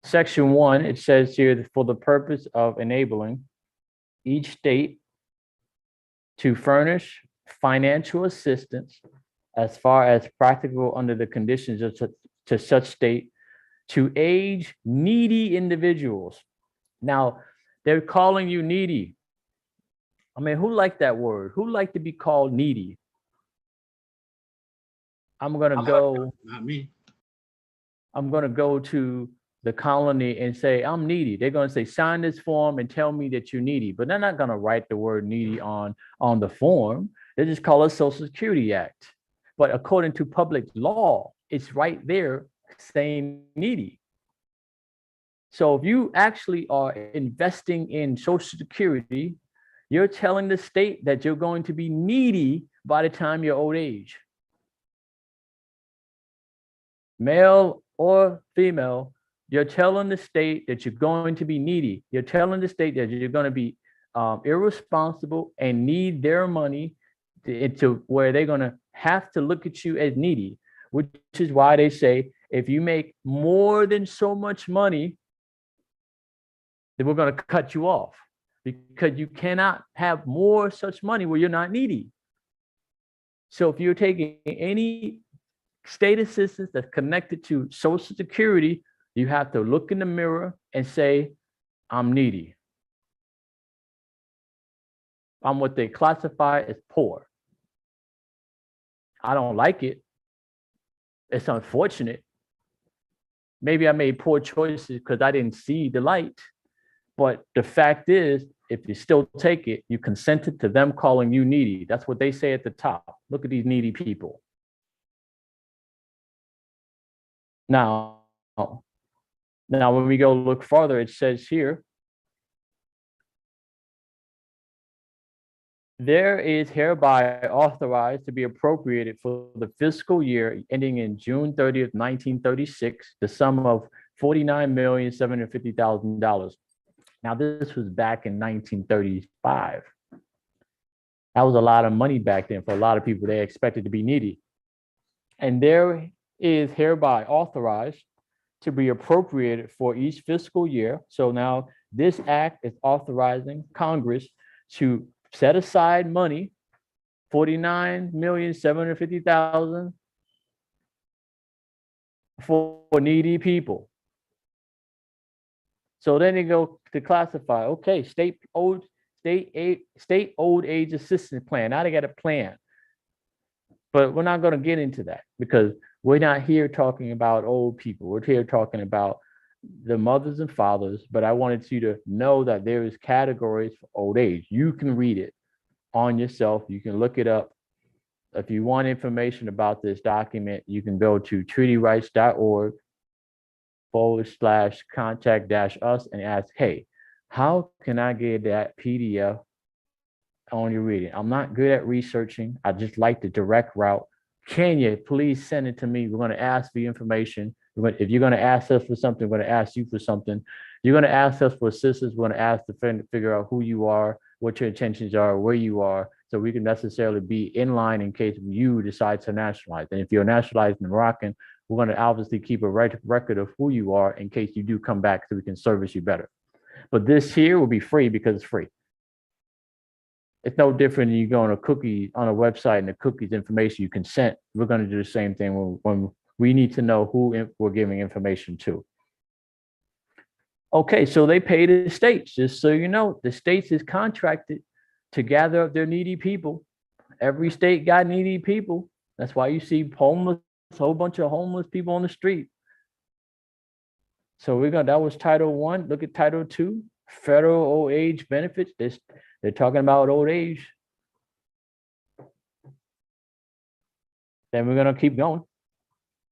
Section 1, it says here that for the purpose of enabling each state to furnish financial assistance as far as practical under the conditions of to such state to age needy individuals. Now, they're calling you needy. I mean, who liked that word? Who liked to be called needy? I'm gonna go. Not me. I'm gonna go to the colony and say, I'm needy. They're gonna say, sign this form and tell me that you're needy. But they're not gonna write the word needy on the form. They just call it Social Security Act. But according to public law, it's right there saying needy. So if you actually are investing in Social Security, you're telling the state that you're going to be needy by the time you're old age. Male or female, you're telling the state that you're going to be needy. You're telling the state that you're going to be irresponsible and need their money to where they're going to have to look at you as needy, which is why they say, if you make more than so much money, then we're going to cut you off, because you cannot have more such money where you're not needy. So if you're taking any state assistance that's connected to Social Security, you have to look in the mirror and say, I'm needy. I'm what they classify as poor. I don't like it. It's unfortunate. Maybe I made poor choices because I didn't see the light. But the fact is, if you still take it, you consented to them calling you needy. That's what they say at the top. Look at these needy people. Now, when we go look farther, it says here, there is hereby authorized to be appropriated for the fiscal year ending in June 30th, 1936, the sum of $49,750,000. Now, this was back in 1935. That was a lot of money back then for a lot of people. They expected to be needy. And there is hereby authorized to be appropriated for each fiscal year. So now this act is authorizing Congress to set aside money, $49,750,000 for needy people. So then they go to classify, okay, state old age assistance plan. Now they got a plan. But we're not going to get into that because we're not here talking about old people. We're here talking about the mothers and fathers. But I wanted you to know that there is categories for old age. You can read it on yourself. You can look it up. If you want information about this document, you can go to treatyrights.org/contact-us and ask, hey, how can I get that PDF on your reading? I'm not good at researching. I just like the direct route. Can you please send it to me? We're going to ask for information. If you're going to ask us for something, we're going to ask you for something. You're going to ask us for assistance. We're going to ask to figure out who you are, what your intentions are, where you are, so we can necessarily be in line in case you decide to nationalize. And if you're nationalized Moroccan, we're going to obviously keep a record of who you are in case you do come back so we can service you better. But this here will be free because it's free. It's no different than you go on a website and the cookies information you consent. We're going to do the same thing when we need to know who we're giving information to. Okay, so they pay the states. Just so you know, the states is contracted to gather up their needy people. Every state got needy people. That's why you see homeless, a whole bunch of homeless people on the street. So that was Title 1. Look at Title 2, federal old age benefits. They're talking about old age. Then we're going to keep going.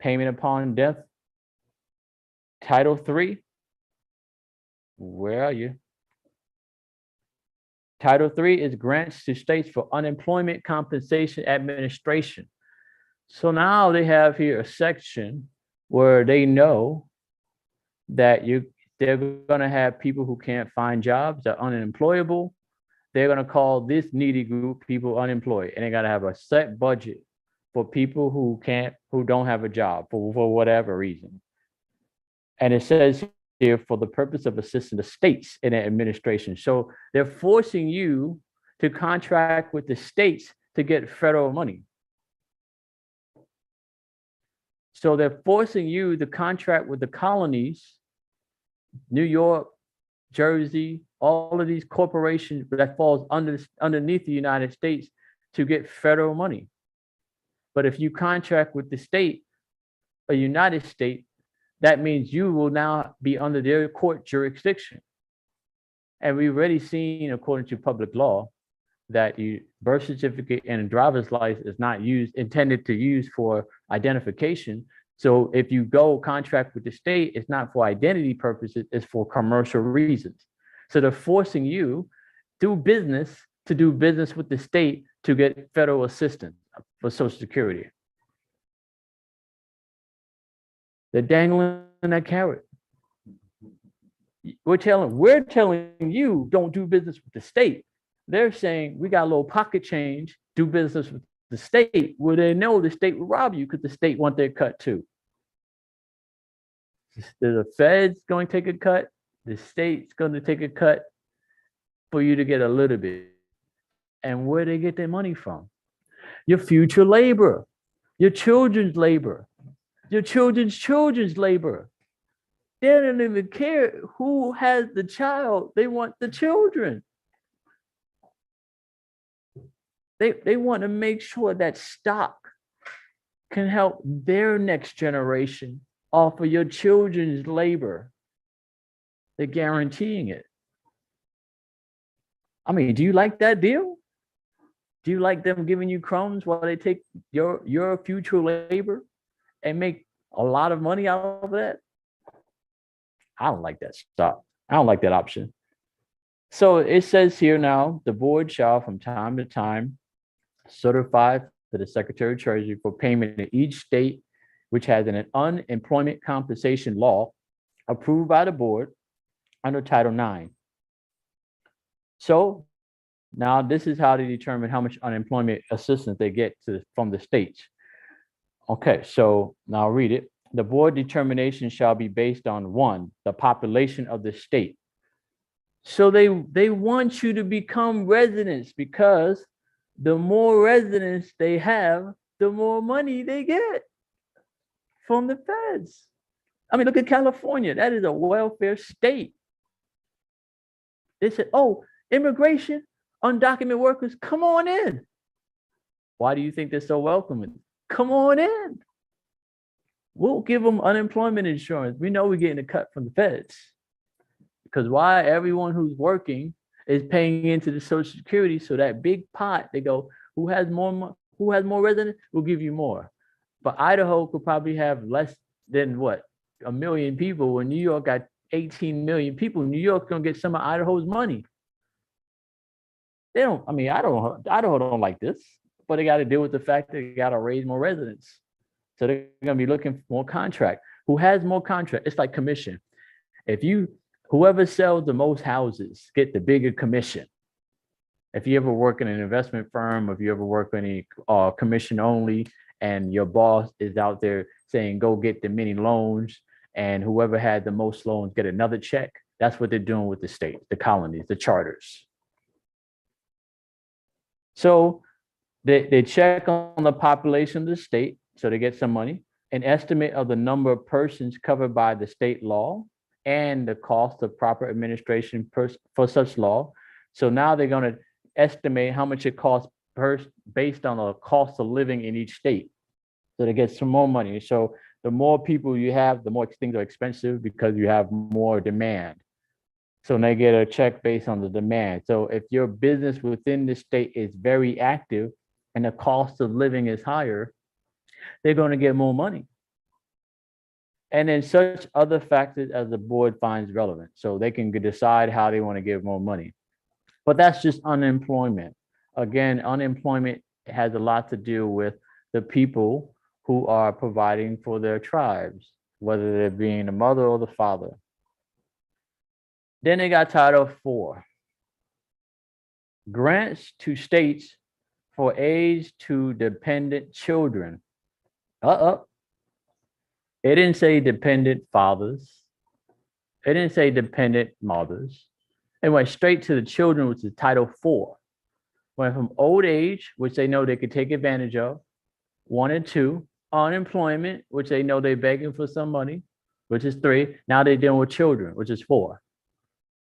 Payment upon death. Title 3. Where are you? Title 3 is grants to states for unemployment compensation administration. So now they have here a section where they know that they're going to have people who can't find jobs, that are unemployable. They're going to call this needy group people unemployed, and they got to have a set budget for people who don't have a job for whatever reason. And it says here for the purpose of assisting the states in their administration. So they're forcing you to contract with the states to get federal money. So they're forcing you to contract with the colonies, New York, Jersey, all of these corporations that falls underneath the United States to get federal money. But if you contract with the state, a United States, that means you will now be under their court jurisdiction. And we've already seen, according to public law, that birth certificate and a driver's license is not intended to use for identification. So if you go contract with the state, it's not for identity purposes, it's for commercial reasons. So they're forcing you to do business with the state to get federal assistance for Social Security. They're dangling that carrot. We're telling you don't do business with the state. They're saying we got a little pocket change, do business with the state, where they know the state will rob you because the state want their cut too. The Fed's going to take a cut, the state's going to take a cut for you to get a little bit. And where they get their money from? Your future labor, your children's labor, your children's labor. They don't even care who has the child. They want the children. They want to make sure that stock can help their next generation off of your children's labor. They're guaranteeing it. I mean, do you like that deal? Do you like them giving you crumbs while they take your future labor and make a lot of money out of that? I don't like that stuff. I don't like that option. So it says here now, the board shall from time to time certify to the Secretary of Treasury for payment in each state which has an unemployment compensation law approved by the board under Title IX. So now this is how they determine how much unemployment assistance they get from the states. Okay, so now I'll read it. The board determination shall be based on one, the population of the state. So they want you to become residents because the more residents they have, the more money they get from the feds. I mean, look at California. That is a welfare state. They said, oh, immigration, undocumented workers, come on in. Why do you think they're so welcoming? Come on in. We'll give them unemployment insurance. We know we're getting a cut from the feds. Because why? Everyone who's working is paying into the Social Security. So that big pot, they go, who has more residents, we'll give you more. But Idaho could probably have less than what? 1 million people. When New York got 18 million people, New York's gonna get some of Idaho's money. They don't, I mean, Idaho don't like this, but they got to deal with the fact that they got to raise more residents. So they're gonna be looking for more contract. Who has more contract? It's like commission. Whoever sells the most houses get the bigger commission. If you ever work in an investment firm, if you ever work in a commission only, and your boss is out there saying, go get the many loans, and whoever had the most loans get another check, that's what they're doing with the states, the colonies, the charters. So they check on the population of the state, so they get some money, an estimate of the number of persons covered by the state law, and the cost of proper administration for such law. So now they're going to estimate how much it costs based on the cost of living in each state. So they get some more money. So the more people you have, the more things are expensive because you have more demand. So they get a check based on the demand. So if your business within the state is very active and the cost of living is higher, they're going to get more money. And then such other factors as the board finds relevant. So they can decide how they want to give more money. But that's just unemployment. Again, unemployment has a lot to do with the people who are providing for their tribes, whether they're being the mother or the father. Then they got Title IV. Grants to states for age to dependent children. It didn't say dependent fathers. It didn't say dependent mothers. It went straight to the children, which is Title IV. Went from old age, which they know they could take advantage of, 1 and 2. Unemployment, which they know they're begging for some money, which is 3. Now they're dealing with children, which is 4.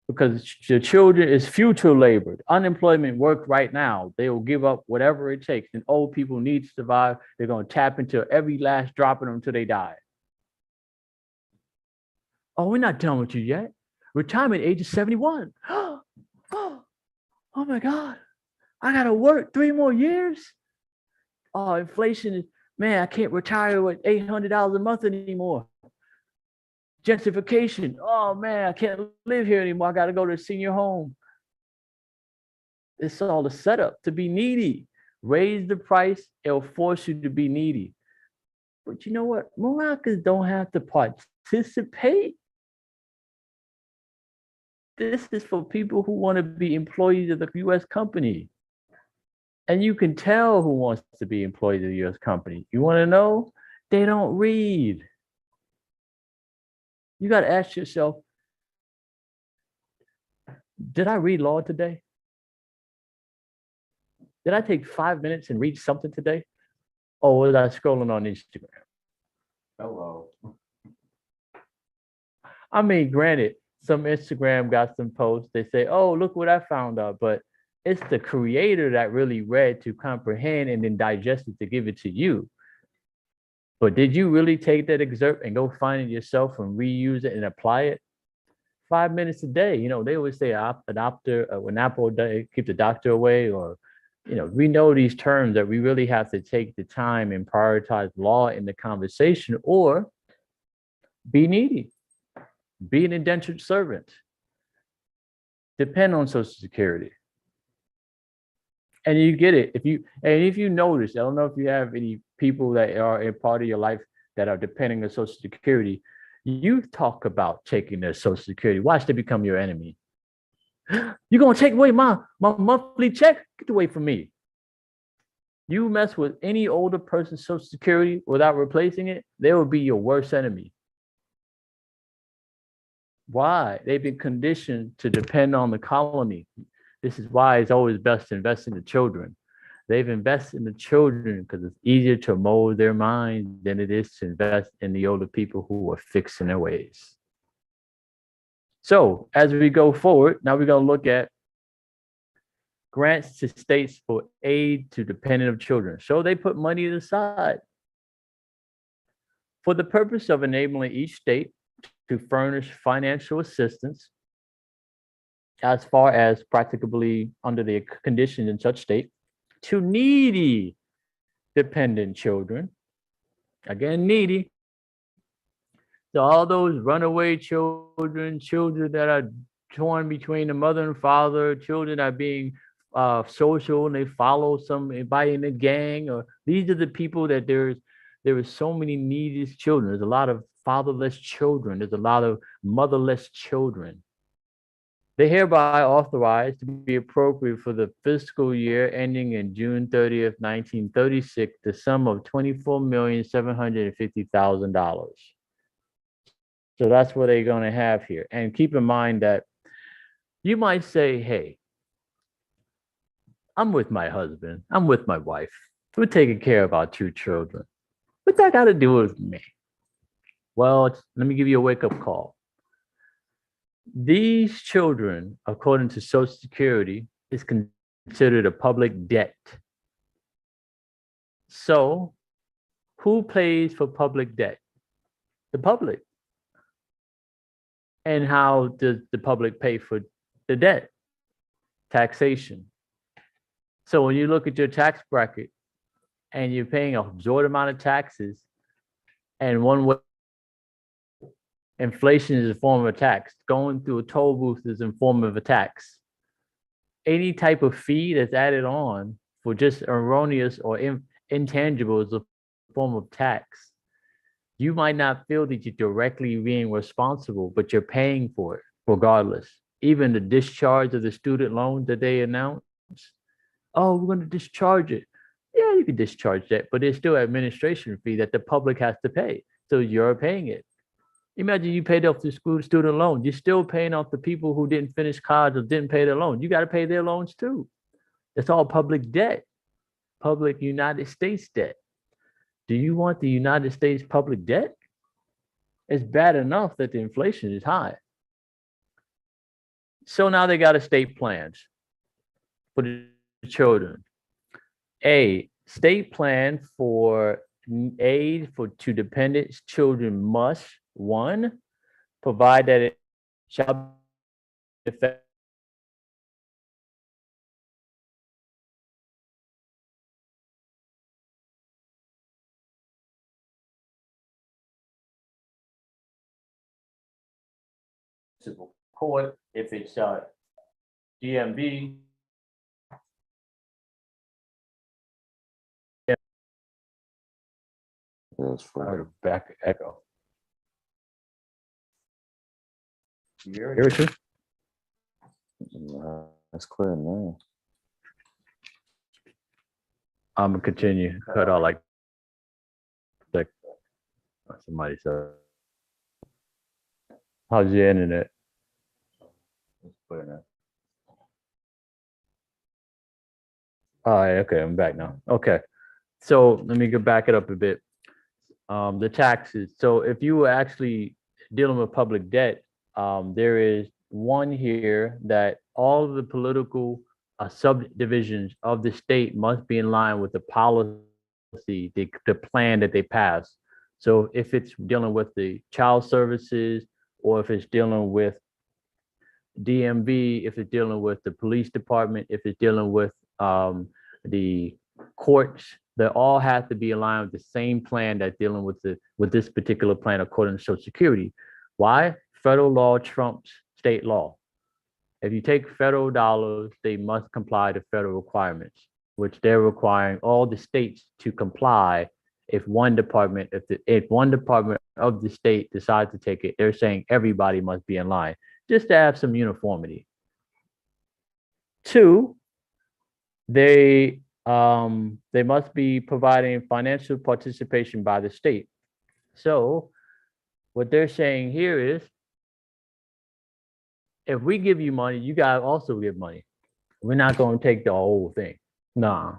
Because the children is future labor. Unemployment work right now. They will give up whatever it takes. And old people need to survive. They're going to tap into every last drop of them until they die. Oh, we're not done with you yet. Retirement age is 71. Oh my God. I got to work 3 more years. Oh, inflation is, man, I can't retire with $800 a month anymore. Gentrification. Oh man, I can't live here anymore. I got to go to a senior home. It's all a setup to be needy. Raise the price, it'll force you to be needy. But you know what? Moroccans don't have to participate. This is for people who want to be employees of the U.S. company. And you can tell who wants to be employees of the U.S. company. You want to know? They don't read. You got to ask yourself, did I read law today? Did I take 5 minutes and read something today? Or was I scrolling on Instagram? Hello. I mean, granted, some Instagram got some posts. They say, oh, look what I found out. But It's the creator that really read to comprehend and then digest it to give it to you. But did you really take that excerpt and go find it yourself and reuse it and apply it? 5 minutes a day. You know, they always say an apple a day keep the doctor away, or, you know, we know these terms that we really have to take the time and prioritize law in the conversation, or be needy, be an indentured servant, depend on Social Security. And you get it. If you notice, I don't know if you have any people that are a part of your life that are depending on Social Security, you talk about taking their Social Security. Watch they become your enemy. You're gonna take away my monthly check? Get away from me. You mess with any older person's Social Security without replacing it, they will be your worst enemy. Why? They've been conditioned to depend on the colony. This is why it's always best to invest in the children. They've invested in the children because it's easier to mold their mind than it is to invest in the older people who are fixed in their ways. So as we go forward, now we're going to look at grants to states for aid to dependent of children. So they put money aside for the purpose of enabling each state to furnish financial assistance as far as practicably under the conditions in such state to needy dependent children. Again, needy. So all those runaway children, children that are torn between the mother and father, children that are being social and they follow somebody in a gang, or these are the people that there is so many needy children. There's a lot of fatherless children. There's a lot of motherless children. They hereby authorized to be appropriate for the fiscal year ending in June 30th, 1936, the sum of $24,750,000. So that's what they're going to have here. And keep in mind that you might say, hey, I'm with my husband, I'm with my wife, we're taking care of our 2 children. What's that got to do with me? Well, let me give you a wake-up call. These children, according to Social Security, is considered a public debt. So who pays for public debt? The public. And how does the public pay for the debt? Taxation. So when you look at your tax bracket and you're paying a absurd amount of taxes, and one way inflation is a form of a tax, going through a toll booth is a form of a tax. Any type of fee that's added on for just erroneous or intangible is a form of tax. You might not feel that you're directly being responsible, but you're paying for it regardless. Even the discharge of the student loan that they announced, oh, we're going to discharge it. Yeah, you can discharge that, but there's still an administration fee that the public has to pay. So you're paying it. Imagine you paid off the school student loan. You're still paying off the people who didn't finish college or didn't pay their loan. You got to pay their loans too. That's all public debt, public United States debt. Do you want the United States public debt? It's bad enough that the inflation is high. So now they got estate plans for the children. A state plan for aid to dependent children must, 1, provide that it shall affect court if it's DMV. That's right. Back echo. You hear it too? That's clear now. I'm gonna continue. Cut out like somebody said. How's your internet? All right, okay, I'm back now. Okay, so let me go back it up a bit. The taxes. So if you were actually dealing with public debt, there is one here that all of the political subdivisions of the state must be in line with the policy, the plan that they pass. So if it's dealing with the child services, or if it's dealing with DMV, if it's dealing with the police department, if it's dealing with the courts, they all have to be aligned with the same plan that's dealing with this particular plan according to Social Security. Why? Federal law trumps state law. If you take federal dollars, they must comply to federal requirements, which they're requiring all the states to comply. If one department of the state decides to take it, they're saying everybody must be in line, just to have some uniformity. Two, they must be providing financial participation by the state. So what they're saying here is, if we give you money, you gotta also give money. We're not gonna take the whole thing. Nah.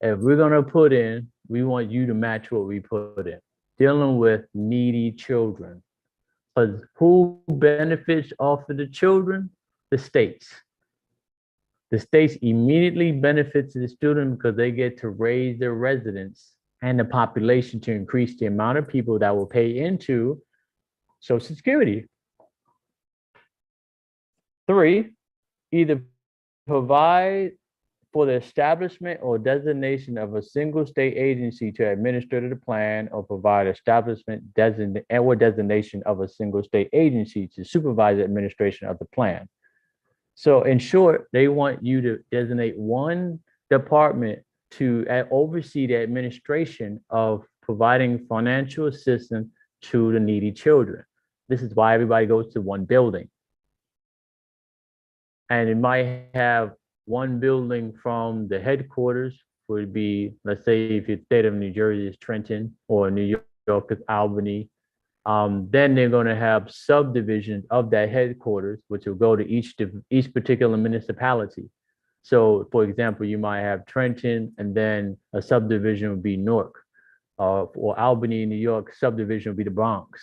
If we're gonna put in, we want you to match what we put in. Dealing with needy children. Because who benefits off of the children? The states. The states immediately benefits the student because they get to raise their residents and the population to increase the amount of people that will pay into Social Security. Three, either provide for the establishment or designation of a single state agency to administer the plan, or provide establishment or designation of a single state agency to supervise the administration of the plan. So in short, they want you to designate one department to oversee the administration of providing financial assistance to the needy children. This is why everybody goes to one building. And it might have one building from the headquarters, would be, let's say if your state of New Jersey is Trenton, or New York is Albany. Then they're going to have subdivisions of that headquarters, which will go to each particular municipality. So for example, you might have Trenton, and then a subdivision would be Newark, or Albany, New York, subdivision would be the Bronx.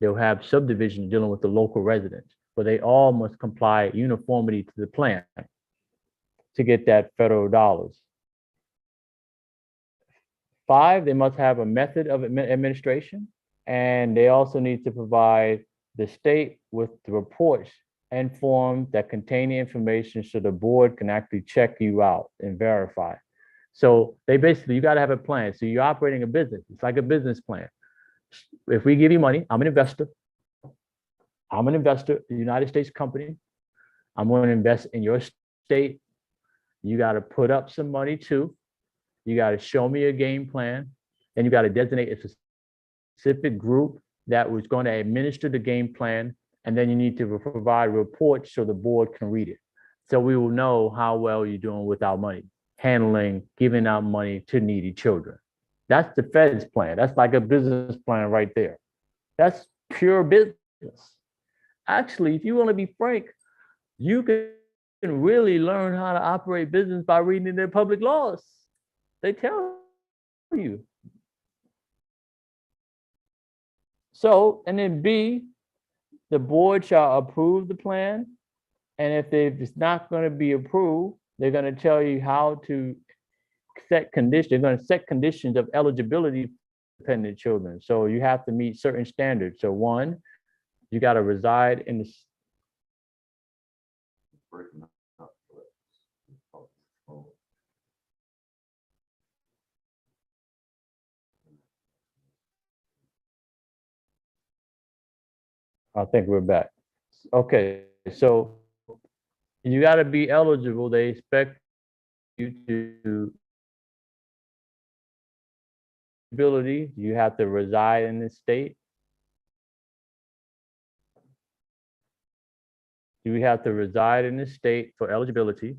They'll have subdivisions dealing with the local residents, but they all must comply uniformity to the plan to get that federal dollars. 5, they must have a method of administration, and they also need to provide the state with the reports and forms that contain the information so the board can actually check you out and verify. So they basically, you got to have a plan. So you're operating a business. It's like a business plan. If we give you money, I'm an investor. I'm an investor, a United States company. I'm going to invest in your state. You got to put up some money too. You got to show me a game plan, and you got to designate a specific group that was going to administer the game plan. And then you need to provide reports so the board can read it. So we will know how well you're doing with our money, handling, giving out money to needy children. That's the Fed's plan. That's like a business plan right there. That's pure business. Actually, if you want to be frank, you can really learn how to operate business by reading their public laws. They tell you. So, and then B, the board shall approve the plan. And if it's not going to be approved, they're going to tell you how to set conditions. They're going to set conditions of eligibility for dependent children. So you have to meet certain standards. So one, you got to reside in the I think we're back. Okay, so you got to be eligible. They expect you to ability. You have to reside in the state. You have to reside in the state for eligibility.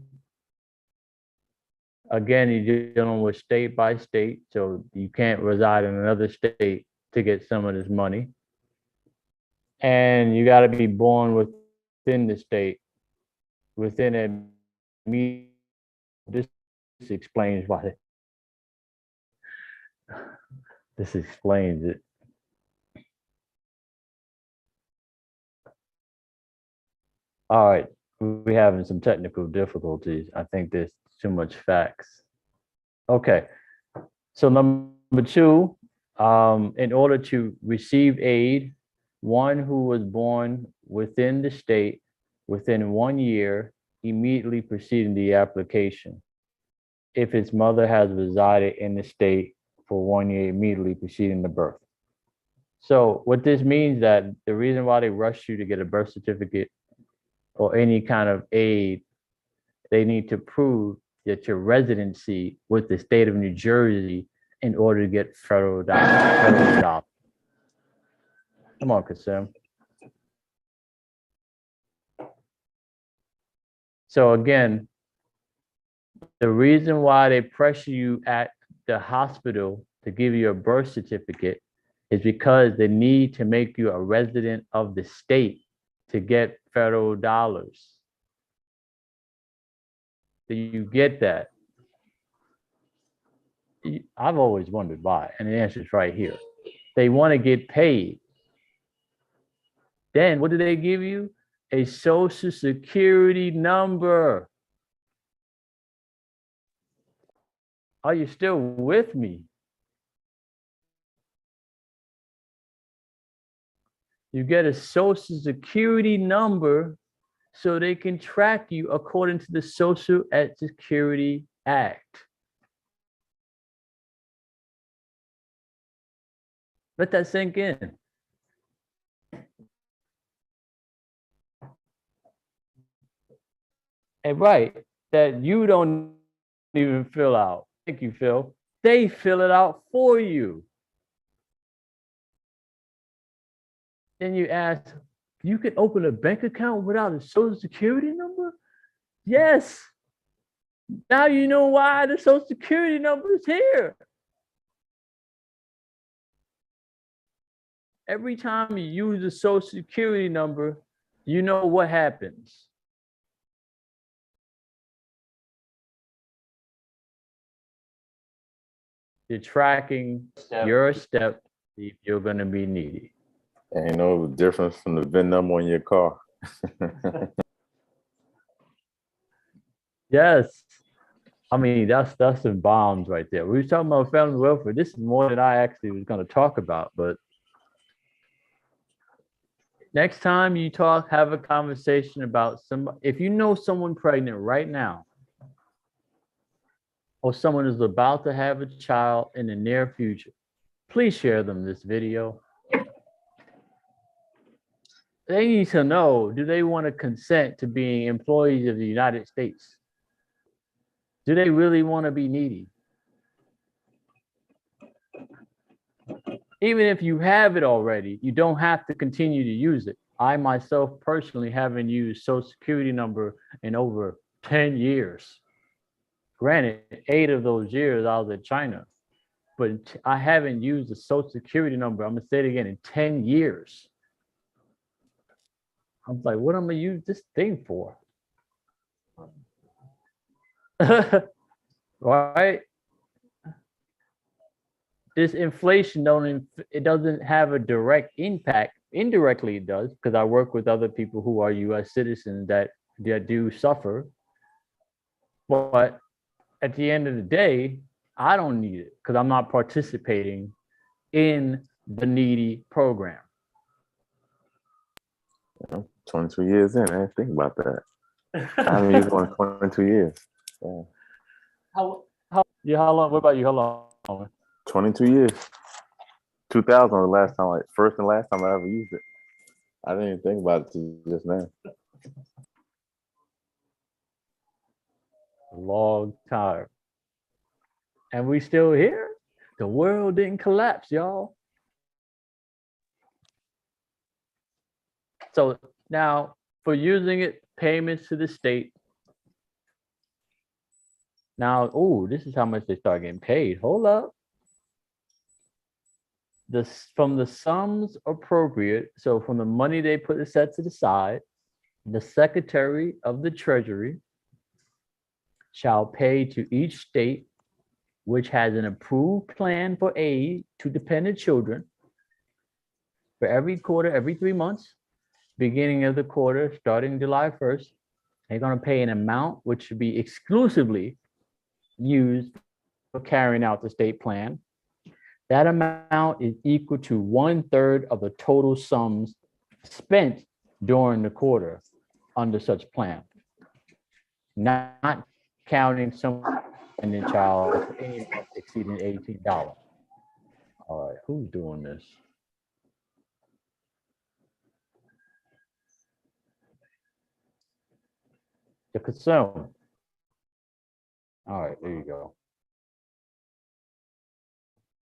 Again, you're dealing with state by state, so you can't reside in another state to get some of this money. And you got to be born within the state, within a. This explains why. This explains it. All right. We're having some technical difficulties. I think there's too much facts. Okay. So number two, in order to receive aid, one who was born within the state within 1 year immediately preceding the application, if its mother has resided in the state for 1 year immediately preceding the birth. So what this means that the reason why they rush you to get a birth certificate or any kind of aid, they need to prove that your residency with the state of New Jersey in order to get federal dollars. Come on, Kasim. So again, the reason why they pressure you at the hospital to give you a birth certificate is because they need to make you a resident of the state to get federal dollars. Do you get that? I've always wondered why, and the answer is right here. They want to get paid. Then what do they give you? A social security number. Are you still with me? You get a social security number so they can track you according to the Social Security Act. Let that sink in. And right, that you don't even fill out. Thank you, Phil. They fill it out for you. Then you ask, you can open a bank account without a social security number? Yes. Now you know why the social security number is here. Every time you use the social security number, you know what happens. You're tracking your step if you're going to be needy. Ain't no difference from the VIN number on your car. Yes. I mean, that's some bombs right there. We were talking about family welfare. This is more than I actually was going to talk about, but next time you talk, have a conversation about if you know someone pregnant right now, or someone is about to have a child in the near future, please share them this video. They need to know, do they want to consent to being employees of the United States? Do they really want to be needy? Even if you have it already, you don't have to continue to use it. I myself personally haven't used Social Security number in over 10 years. Granted, 8 of those years I was in China, but I haven't used the Social Security number, I'm gonna say it again, in 10 years. I was like, what am I gonna use this thing for? Right? This inflation it doesn't have a direct impact. Indirectly it does, because I work with other people who are US citizens that do suffer. But at the end of the day, I don't need it because I'm not participating in the needy program. 22 years in, I didn't think about that. I haven't used one in 22 years. Yeah. How long? What about you? How long? 22 years. 2000 was the last time, first and last time I ever used it. I didn't even think about it till just now. A long time. And we still here. The world didn't collapse, y'all. So now for using it, payments to the state. Now, oh, this is how much they start getting paid. Hold up. From the sums appropriate, so from the money they put set to the side, the Secretary of the Treasury shall pay to each state which has an approved plan for aid to dependent children for every quarter, every 3 months, beginning of the quarter, starting July 1st, They're going to pay an amount which should be exclusively used for carrying out the state plan. That amount is equal to 1/3 of the total sums spent during the quarter under such plan, not counting some dependent child for any month exceeding $18. All right, who's doing this? The consume. All right, there you go.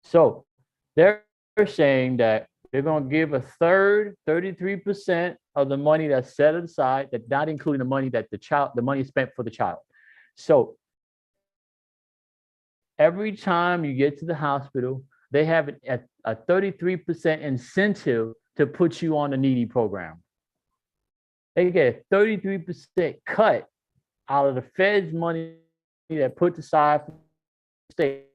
So they're saying that they're going to give a third, 33% of the money that's set aside, that's not including the money that the money spent for the child. So every time you get to the hospital, they have a 33% incentive to put you on the needy program. They get a 33% cut out of the Fed's money that put aside for the state.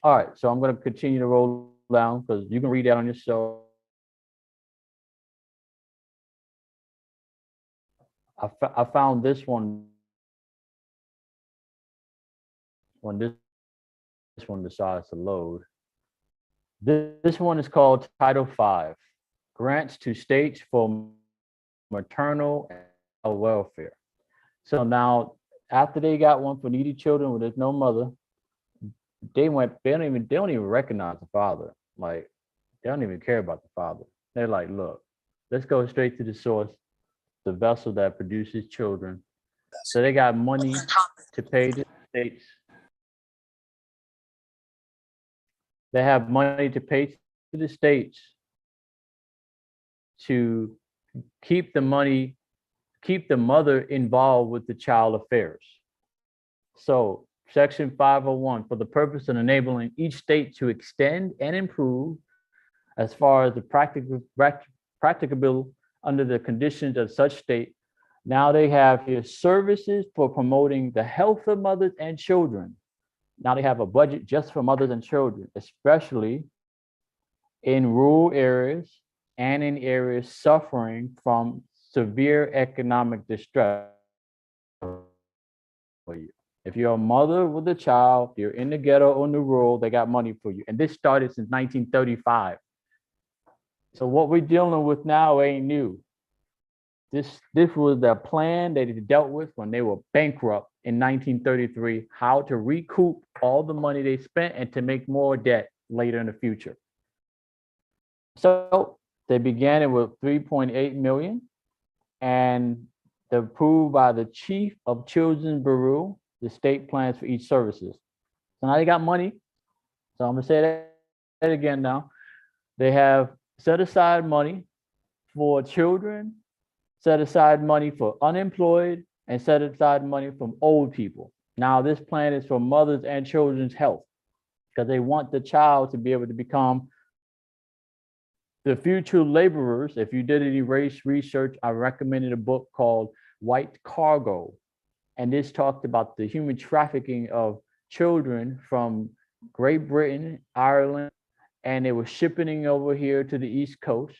All right, so I'm going to continue to roll down because you can read that on yourself. I found this one when this one decides to load. This one is called Title V, Grants to States for Maternal and Welfare. So now, after they got one for needy children where there's no mother, they don't even recognize the father. Like, they don't even care about the father. They're like, look, let's go straight to the source, the vessel that produces children. So they got money to pay the states. They have money to pay to the states to keep the mother involved with the child affairs. So Section 501, for the purpose of enabling each state to extend and improve as far as the practicable under the conditions of such state. Now they have here services for promoting the health of mothers and children. Now they have a budget just for mothers and children, especially in rural areas and in areas suffering from severe economic distress. If you're a mother with a child, you're in the ghetto or in the rural, they got money for you. And this started since 1935. So what we're dealing with now ain't new. This was the plan that they dealt with when they were bankrupt in 1933, how to recoup all the money they spent and to make more debt later in the future. So they began it with 3.8 million and they're approved by the Chief of Children's Bureau, the state plans for each services. So now they got money. So I'm gonna say that again now. They have set aside money for children, set aside money for unemployed, and set aside money from old people. Now this plan is for mothers and children's health because they want the child to be able to become the future laborers. If you did any race research, I recommended a book called White Cargo. And this talked about the human trafficking of children from Great Britain, Ireland, and they were shipping over here to the East Coast.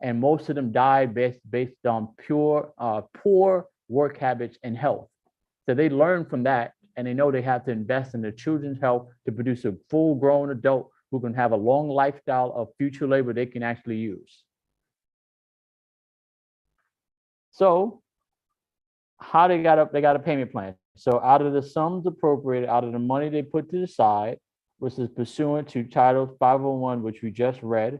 And most of them died based on poor work habits and health. So they learned from that, and they know they have to invest in their children's health to produce a full-grown adult who can have a long lifestyle of future labor they can actually use. So how they got a payment plan. So out of the sums appropriated, out of the money they put to the side, which is pursuant to Title 501, which we just read,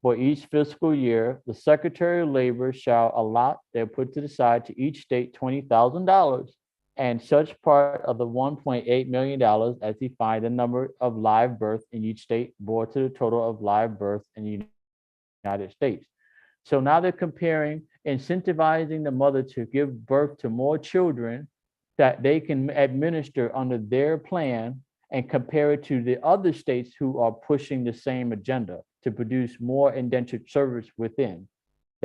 for each fiscal year, the Secretary of Labor shall allot, they're put to the side to each state $20,000 and such part of the $1.8 million as defined the number of live births in each state brought to the total of live births in the United States. So now they're comparing, incentivizing the mother to give birth to more children that they can administer under their plan and compare it to the other states who are pushing the same agenda to produce more indentured service within.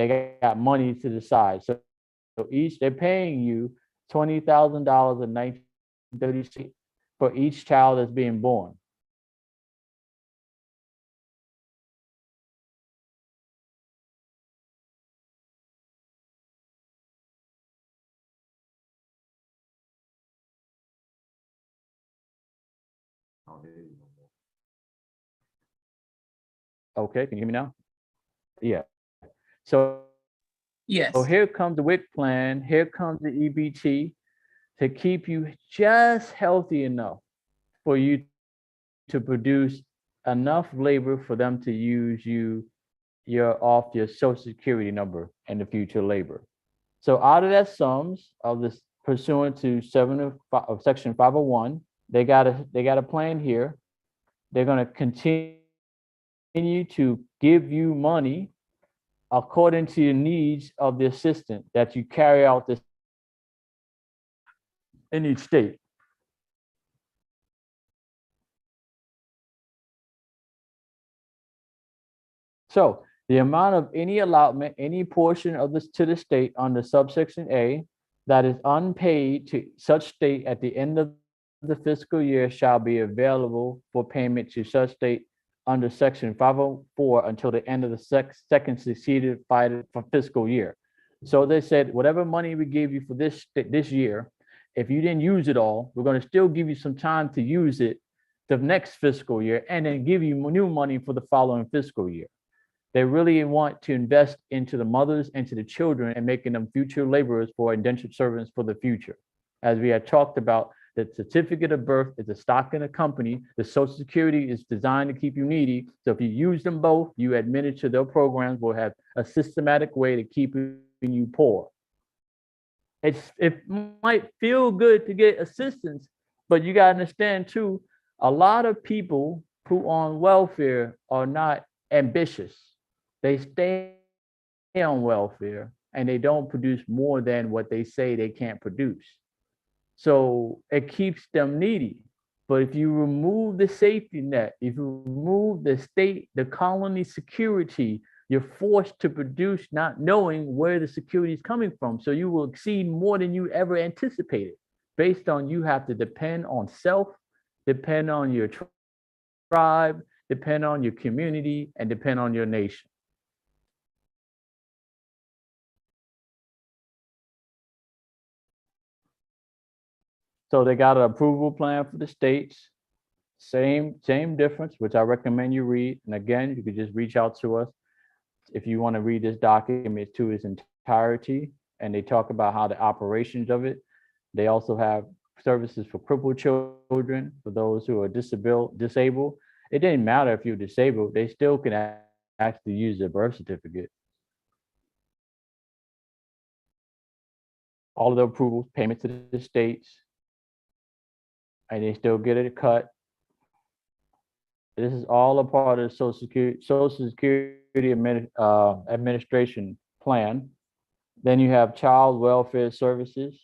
they got money to the side. So each they're paying you $20,000 in 1936 for each child that's being born. Okay, can you hear me now? Yeah. So Yes. here comes the WIC plan. Here comes the EBT to keep you just healthy enough for you to produce enough labor for them to use your social security number in the future labor. So out of that sums of this pursuant to section 501, they got a plan here. They're going to continue to give you money according to the needs of the assistant that you carry out this in each state. So the amount of any allotment, any portion of this to the state under subsection A that is unpaid to such state at the end of the fiscal year shall be available for payment to such state under section 504 until the end of the second succeeded fiscal year. So they said, whatever money we gave you for this year, if you didn't use it all, we're going to still give you some time to use it the next fiscal year and then give you new money for the following fiscal year. They really want to invest into the mothers and to the children and making them future laborers for indentured servants for the future. As we had talked about, the certificate of birth is a stock in a company. The Social Security is designed to keep you needy. So if you use them both, you administer their programs will have a systematic way to keep you poor. It might feel good to get assistance, but you got to understand too, a lot of people who are on welfare are not ambitious. They stay on welfare and they don't produce more than what they say they can't produce. So it keeps them needy. But if you remove the safety net, if you remove the state, the colony security, you're forced to produce not knowing where the security is coming from. So you will exceed more than you ever anticipated based on you have to depend on self, depend on your tribe, depend on your community, and depend on your nation. So they got an approval plan for the states. Same difference, which I recommend you read. And again, you could just reach out to us if you want to read this document to its entirety. And they talk about how the operations of it. They also have services for crippled children, for those who are disabled. It didn't matter if you're disabled, they still can actually use their birth certificate. All of the approvals, payment to the states, and they still get it cut. This is all a part of the Social Security Administration plan. Then you have child welfare services.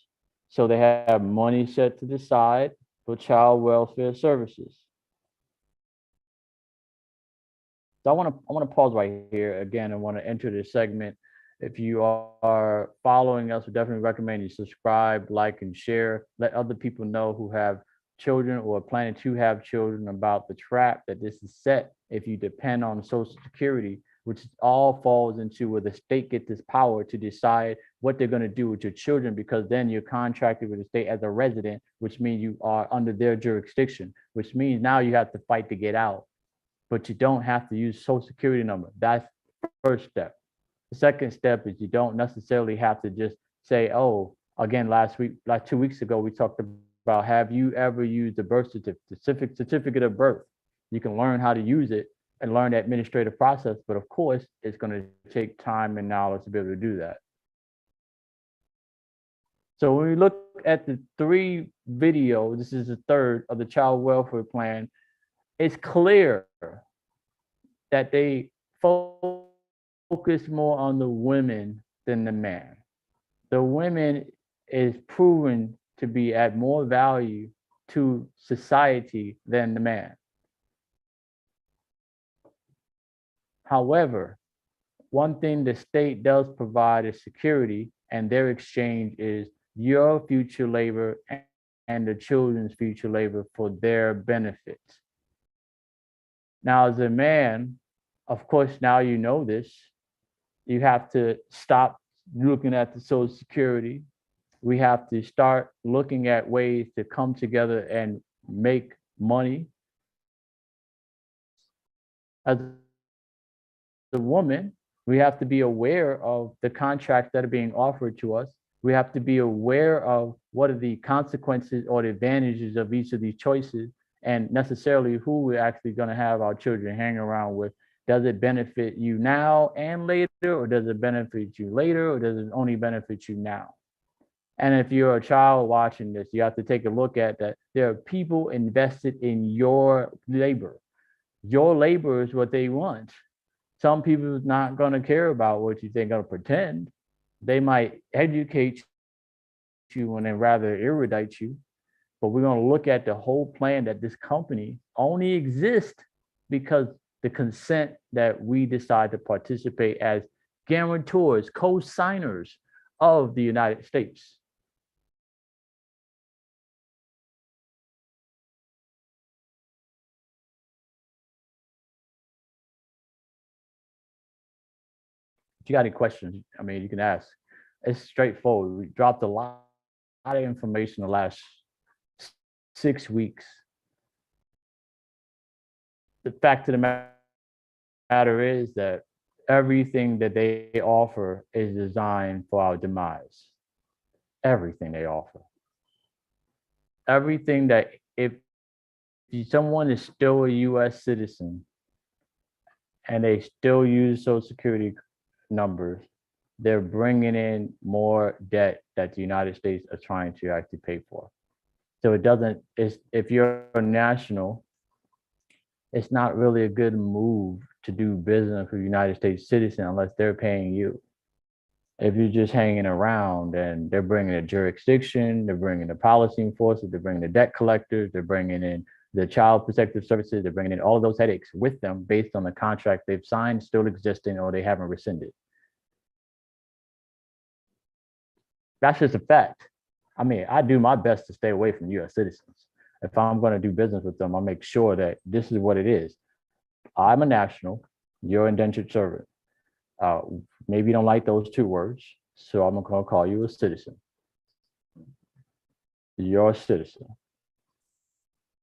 So they have money set to the side for child welfare services. So I want to pause right here again. I want to enter this segment. If you are following us, we definitely recommend you subscribe, like, and share. Let other people know who have children or planning to have children about the trap that this is set if you depend on Social Security, which all falls into where the state gets this power to decide what they're going to do with your children, because then you're contracted with the state as a resident, which means you are under their jurisdiction, which means now you have to fight to get out, but you don't have to use Social Security number. That's the first step. The second step is you don't necessarily have to just say, oh, again, like 2 weeks ago, we talked about, have you ever used the birth certificate of birth? You can learn how to use it and learn the administrative process, but of course, it's going to take time and knowledge to be able to do that. So when we look at the 3 videos, this is the third of the child welfare plan, it's clear that they focus more on the women than the man. The women is proven to be at more value to society than the man. However, one thing the state does provide is security, and their exchange is your future labor and the children's future labor for their benefits. Now, as a man, of course, now you know this, you have to stop looking at the Social Security. We have to start looking at ways to come together and make money. As a woman, we have to be aware of the contracts that are being offered to us. We have to be aware of what are the consequences or the advantages of each of these choices, and necessarily who we're actually going to have our children hang around with. Does it benefit you now and later, or does it benefit you later, or does it only benefit you now? And if you're a child watching this, you have to take a look at that. There are people invested in your labor. Your labor is what they want. Some people are not going to care about what you think, going to pretend. They might educate you and then rather erudite you. But we're going to look at the whole plan that this company only exists because the consent that we decide to participate as guarantors, co-signers of the United States. If you got any questions, I mean, you can ask. It's straightforward. We dropped a lot of information the last 6 weeks. The fact of the matter is that everything that they offer is designed for our demise. Everything they offer. Everything that if someone is still a US citizen and they still use Social Security numbers, they're bringing in more debt that the United States are trying to actually pay for. So it doesn't, if you're a national, it's not really a good move to do business with a United States citizen unless they're paying you. If you're just hanging around and they're bringing a jurisdiction, they're bringing the policy enforcers, they're bringing the debt collectors, they're bringing in the child protective services, they're bringing in all of those headaches with them based on the contract they've signed still existing or they haven't rescinded. That's just a fact. I mean, I do my best to stay away from US citizens. If I'm going to do business with them, I'll make sure that this is what it is. I'm a national, you're an indentured servant. Maybe you don't like those two words, so I'm going to call you a citizen. You're a citizen.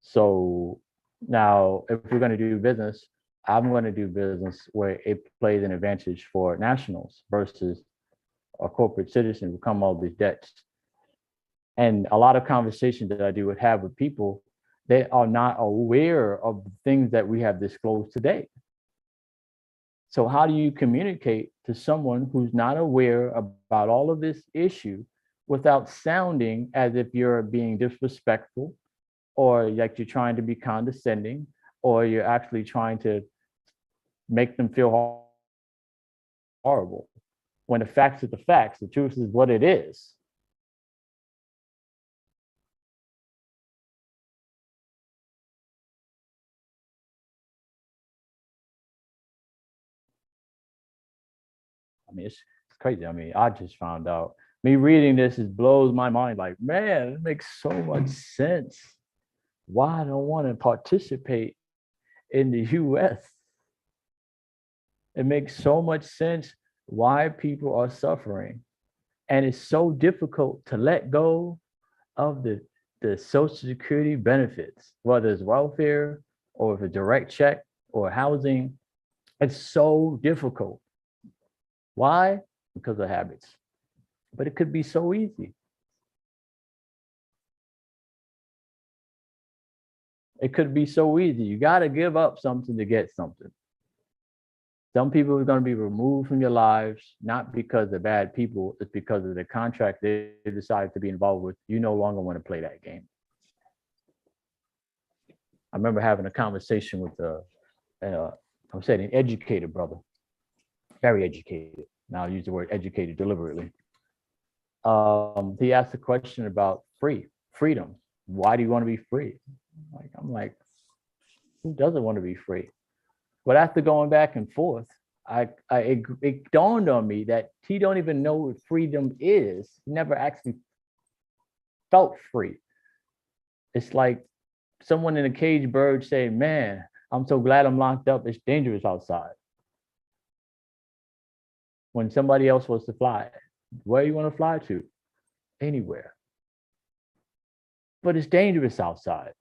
So now, if we're going to do business, I'm going to do business where it plays an advantage for nationals versus a corporate citizen who come all these debts. And a lot of conversations that I do have with people, they are not aware of the things that we have disclosed today. So how do you communicate to someone who's not aware about all of this issue without sounding as if you're being disrespectful or like you're trying to be condescending or you're actually trying to make them feel horrible? When the facts are the facts, the truth is what it is. I mean, it's crazy. I mean, I just found out. Me reading this, it blows my mind. Like, man, it makes so much sense. Why I don't want to participate in the US. It makes so much sense why people are suffering. And it's so difficult to let go of the Social Security benefits, whether it's welfare or if a direct check or housing. It's so difficult. Why? Because of habits. But it could be so easy. It could be so easy. You got to give up something to get something. Some people are going to be removed from your lives, not because they're bad people, it's because of the contract they decided to be involved with. You no longer want to play that game. I remember having a conversation with I'm saying an educated brother, very educated. Now I'll use the word educated deliberately. He asked a question about freedom. Why do you want to be free? I'm like, who doesn't want to be free? But after going back and forth, it dawned on me that he don't even know what freedom is. He never actually felt free. It's like someone in a caged bird saying, "Man, I'm so glad I'm locked up. It's dangerous outside." When somebody else wants to fly, where you want to fly to? Anywhere. But it's dangerous outside.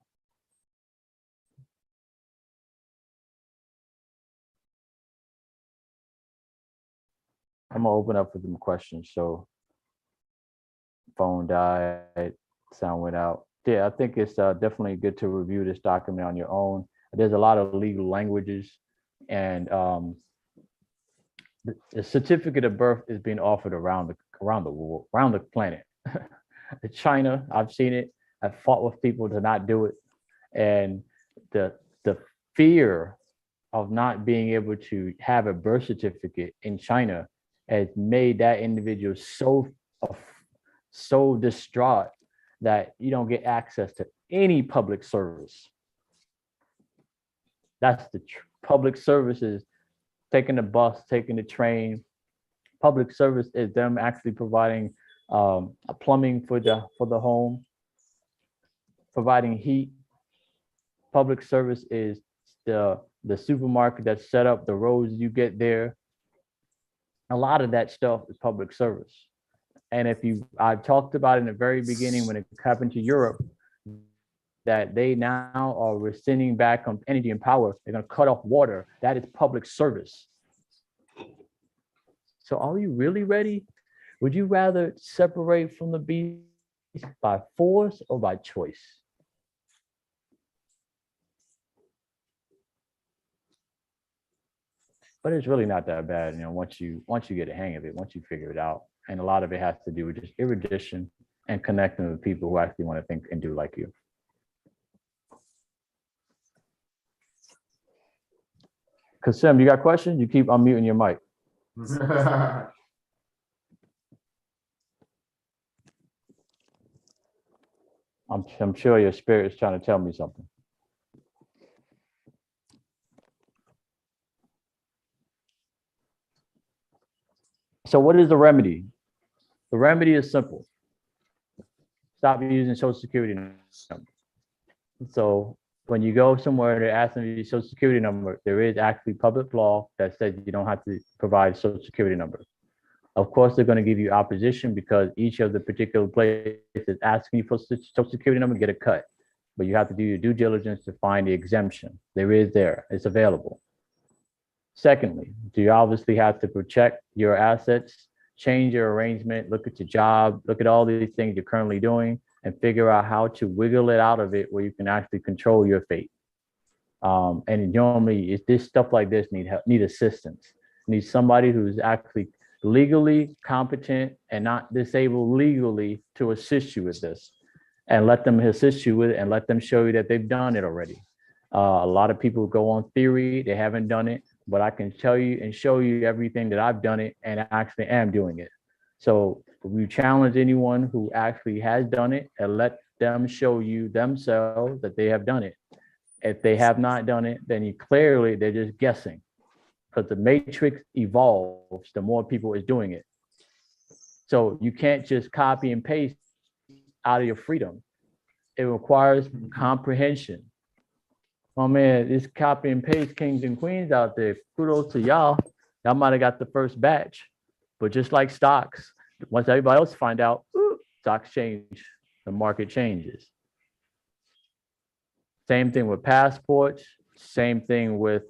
I'm gonna open up for some questions. So phone died, sound went out. Yeah, I think it's definitely good to review this document on your own. There's a lot of legal languages, and the certificate of birth is being offered around the world, around the planet. China, I've seen it. I've fought with people to not do it, and the fear of not being able to have a birth certificate in China has made that individual so distraught that you don't get access to any public service. That's the public services, taking the bus, taking the train. Public service is them actually providing plumbing for the home, providing heat. Public service is the supermarket that's set up, the roads you get there. A lot of that stuff is public service. And I talked about in the very beginning when it happened to Europe, that they now are rescinding back on energy and power. They're going to cut off water. That is public service. So are you really ready? Would you rather separate from the beast by force or by choice? But it's really not that bad, once you get a hang of it, once you figure it out. And a lot of it has to do with just erudition and connecting with people who actually want to think and do like you. Kasim, you got questions? You keep unmuting your mic. I'm sure your spirit is trying to tell me something. So what is the remedy? The remedy is simple. Stop using Social Security number. So when you go somewhere, they're asking you your Social Security number. There is actually public law that says you don't have to provide Social Security number. Of course, they're going to give you opposition because each of the particular places asking you for Social Security number get a cut. But you have to do your due diligence to find the exemption. There is there. It's available. Secondly, do you obviously have to protect your assets, change your arrangement, look at your job, look at all these things you're currently doing, and figure out how to wiggle it out of it where you can actually control your fate. And normally, it's this stuff like this need assistance. Need somebody who's actually legally competent and not disabled legally to assist you with this, and let them assist you with it and let them show you that they've done it already. A lot of people go on theory, they haven't done it, but I can tell you and show you everything that I've done it and actually am doing it. So we challenge anyone who actually has done it and let them show you themselves that they have done it. If they have not done it, then they're just guessing, because the matrix evolves the more people is doing it. So you can't just copy and paste out of your freedom. It requires comprehension. Oh man, this copy and paste kings and queens out there. Kudos to y'all. Y'all might have got the first batch, but just like stocks, once everybody else find out, stocks change, the market changes. Same thing with passports. Same thing with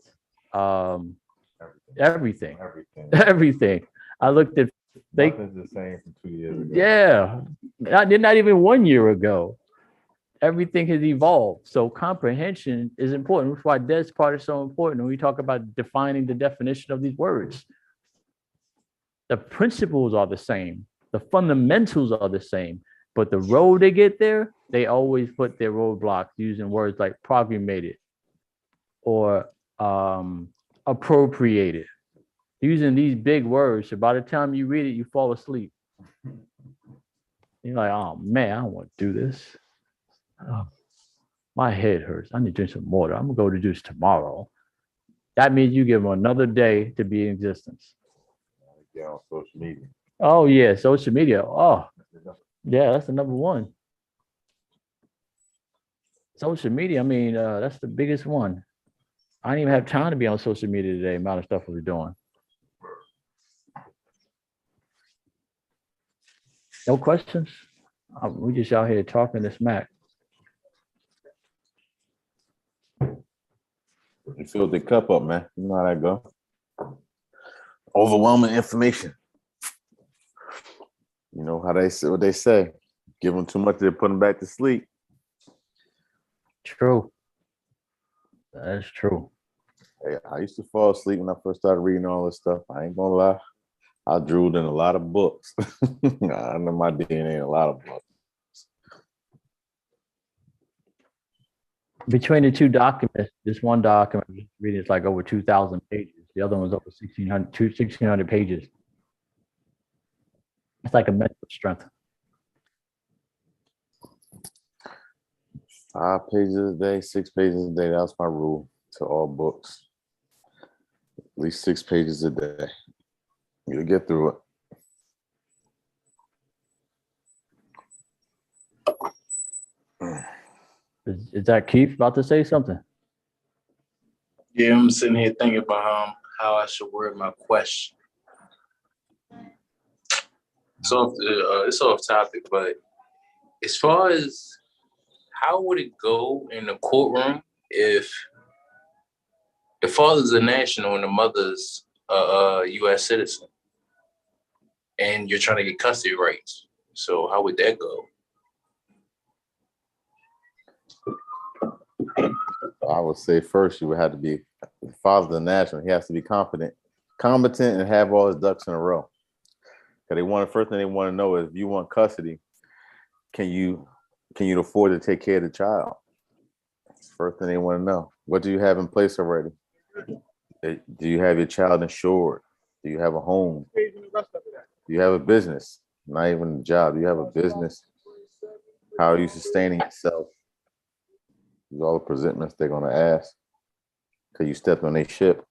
everything. Everything. I looked at Nothing's the same from 2 years ago. Yeah, not even 1 year ago. Everything has evolved. So comprehension is important. That's why this part is so important when we talk about defining the definition of these words. The principles are the same. The fundamentals are the same. But the road they get there, they always put their roadblocks using words like promulgated or appropriated. Using these big words. So by the time you read it, you fall asleep. You're like, oh man, I don't want to do this. Oh, my head hurts. I need to drink some water. I'm gonna go to do this tomorrow. That means you give them another day to be in existence. Get on social media. Oh yeah, social media. Oh yeah, that's the number one. Social media. I mean, that's the biggest one. I didn't even have time to be on social media today. Amount of stuff we were doing. No questions. We just out here talking this smack. You filled the cup up, man. You know how that go. Overwhelming information. You know how they say what they say. Give them too much, they put them back to sleep. True. That's true. Hey, I used to fall asleep when I first started reading all this stuff. I ain't gonna lie. I drooled in a lot of books. I know my DNA in a lot of books. Between the two documents, this one document reading is like over 2,000 pages. The other one's over 1,600 pages. It's like a mental strength. 5 pages a day, 6 pages a day. That's my rule to all books. At least 6 pages a day. You'll get through it. Is that Keith about to say something? Yeah, I'm sitting here thinking about how I should word my question. So it's off topic, but as far as how would it go in the courtroom if the father's a national and the mother's a U.S. citizen, and you're trying to get custody rights? So how would that go? I would say first you would have to be the father of the national. He has to be competent, and have all his ducks in a row. Because first thing they want to know is if you want custody, can you afford to take care of the child? First thing they want to know. What do you have in place already? Do you have your child insured? Do you have a home? Do you have a business? Not even a job. Do you have a business? How are you sustaining yourself? These are all the presentments they're going to ask because you stepped on their ship.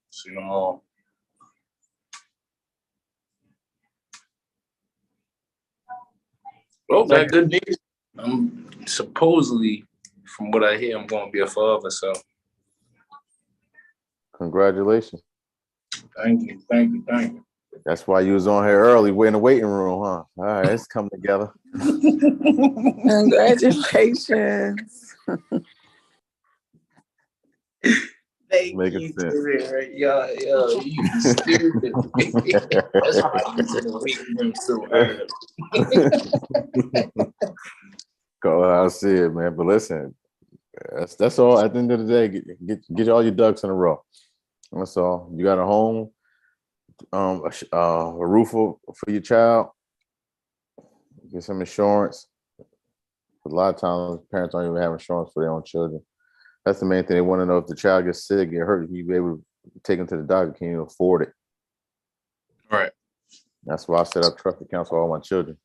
So, well, that good news. I'm supposedly, from what I hear, I'm going to be a father. So, Congratulations. thank you. That's why you was on here early. We're in the waiting room, huh? All right, let's come together. Congratulations. Thank Making you, sense. right? Yo, you stupid. That's why he's in the waiting room so early. Go, I see it, man. But listen, that's all. At the end of the day, get all your ducks in a row. That's all. You got a home, a roof for your child. Get some insurance. A lot of times, parents don't even have insurance for their own children. That's the main thing. They want to know if the child gets sick, get hurt, you be able to take them to the doctor. Can you afford it? Right. That's why I set up trust accounts for all my children.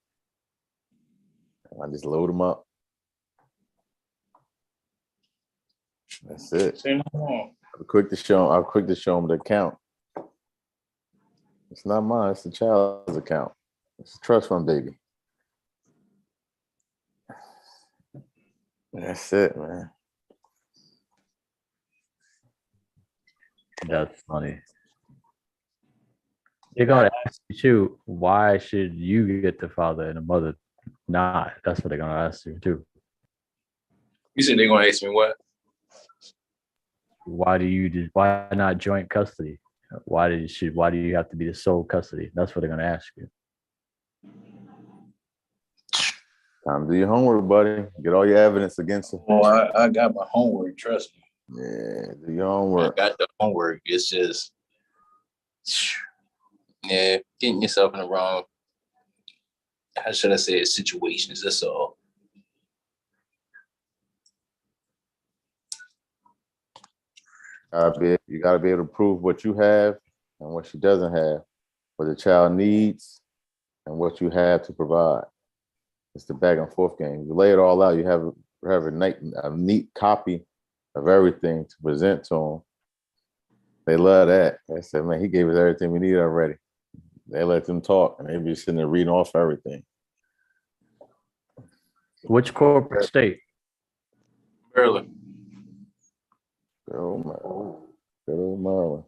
I just load them up. That's it. I'm quick to show them the account. It's not mine. It's the child's account. It's a trust fund, baby. That's it, man. That's funny. They're gonna ask you too, why should you get the father and the mother not? That's what they're gonna ask you too. You said they're going to ask me what? Why not joint custody? Why do you have to be the sole custody? That's what they're gonna ask you. Time to do your homework, buddy. Get all your evidence against it. Oh, I got my homework, trust me. Yeah, do your homework. I got the homework. It's just, yeah, getting yourself in the wrong, how should I say it, situations, that's all. You gotta be able to prove what you have and what she doesn't have, what the child needs and what you have to provide. It's the back and forth game. You lay it all out. You have a neat copy of everything to present to them. They love that. They said, man, he gave us everything we need already. They let them talk, and they be sitting there reading off everything. Which corporate state? Maryland. Good old Maryland. Good old Maryland.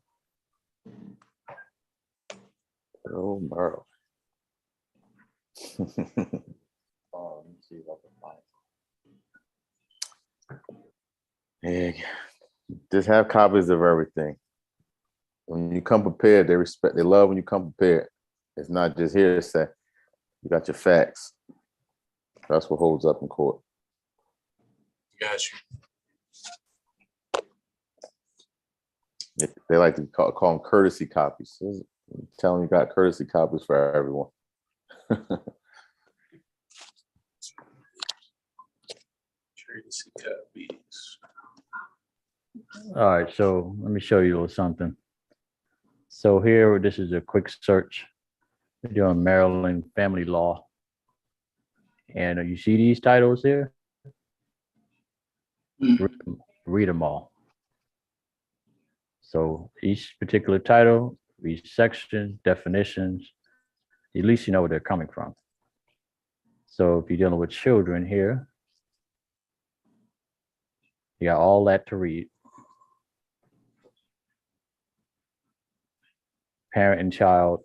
Good old Maryland. Oh, let me see if I can find it. Yeah, just have copies of everything. When you come prepared, they love when you come prepared. It's not just hearsay. You got your facts. That's what holds up in court. Got you. They like to call them courtesy copies. Tell them you got courtesy copies for everyone. Courtesy copies. All right, so let me show you a little something. So here, this is a quick search. We're doing Maryland family law. And you see these titles here? Read them all. So each particular title, each section, definitions, at least you know where they're coming from. So if you're dealing with children here, you got all that to read. Parent and child,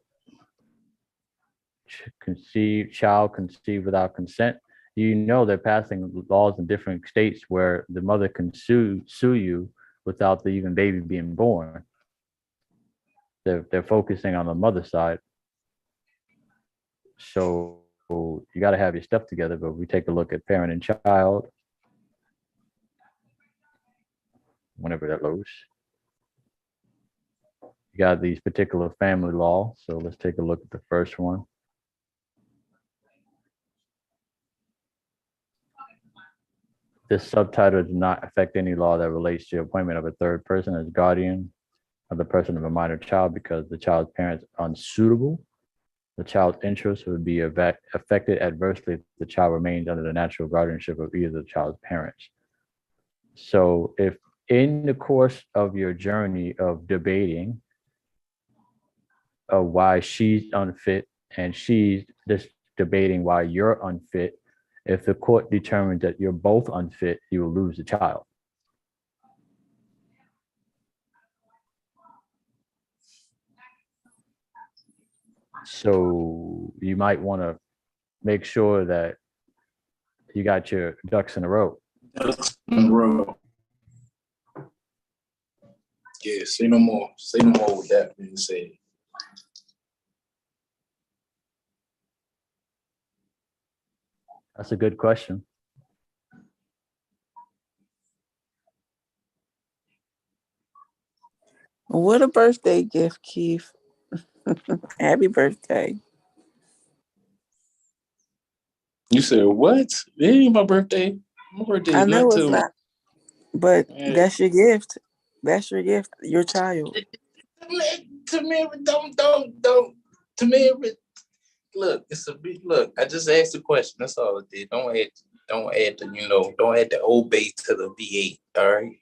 child conceived without consent. You know they're passing laws in different states where the mother can sue you without the even baby being born. They're focusing on the mother side. So you got to have your stuff together, but we take a look at parent and child. Whenever that loads. You got these particular family law. So let's take a look at the first one. This subtitle does not affect any law that relates to the appointment of a third person as guardian of the person of a minor child because the child's parents are unsuitable. The child's interests would be affected adversely if the child remains under the natural guardianship of either the child's parents. So if in the course of your journey of debating why she's unfit and she's just debating why you're unfit, if the court determines that you're both unfit, you will lose the child. So you might want to make sure that you got your ducks in a row. Ducks in a row. Yeah, say no more. Say no more with that being said. That's a good question. What a birthday gift, Keith. Happy birthday. You said what? It ain't my birthday. My birthday I is not know it's till. not, but Man, that's your gift. That's your gift, your child. Tamara, don't. Tamara, look, it's a big look. I just asked the question. That's all I did. Don't add the, don't add the old base to the V8. All right.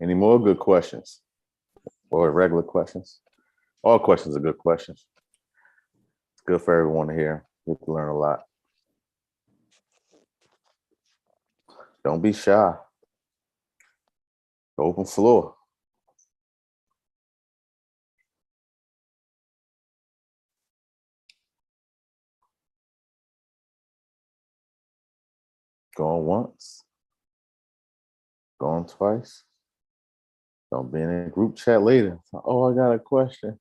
Any more good questions or regular questions? All questions are good questions. It's good for everyone to hear. You can learn a lot. Don't be shy. Open floor. Going once. Going twice. Don't be in a group chat later. Oh, I got a question.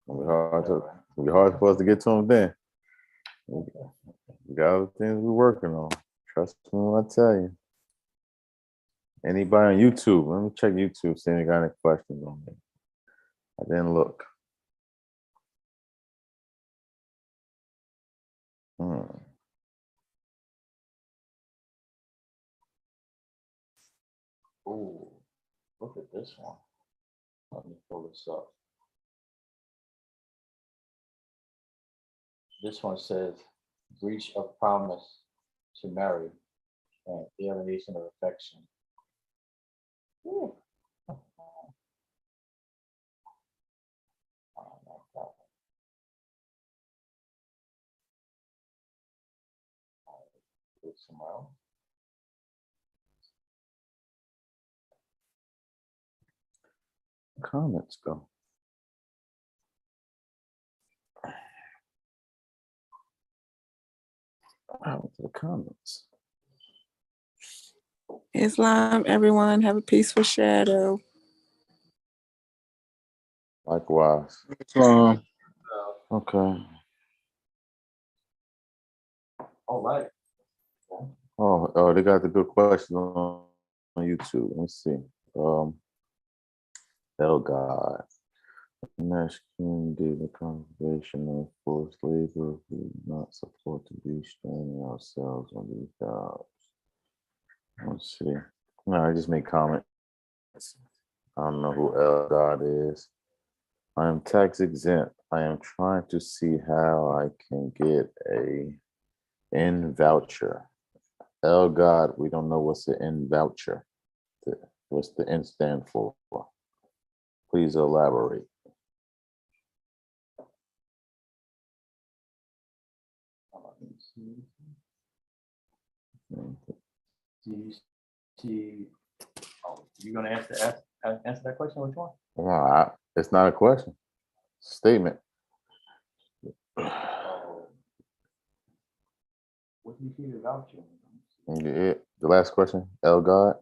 It'll be hard for us to get to them then. We got other things we're working on. Trust me when I tell you. Anybody on YouTube? Let me check YouTube, see if they got any questions on me. I didn't look. Ooh, look at this one. Let me pull this up. This one says breach of promise to marry and alienation of affection. Ooh. Somewhere else. Comments go. Out to the comments. Islam, everyone, have a peaceful shadow. Likewise. Um, Okay. All right. Oh, they got the good question on YouTube. Let me see. Oh God. Nash community, the conservation of forced labor, we do not support to be straining ourselves on these jobs. Let's see. No, I just make comments. I don't know who L God is. I am tax exempt. I am trying to see how I can get a N voucher. L God, we don't know what's the N voucher. What's the N stand for? Please elaborate. You're gonna answer that question? Which one? Well, it's not a question. It's a statement. What do you see the voucher? Yeah, the last question, L God.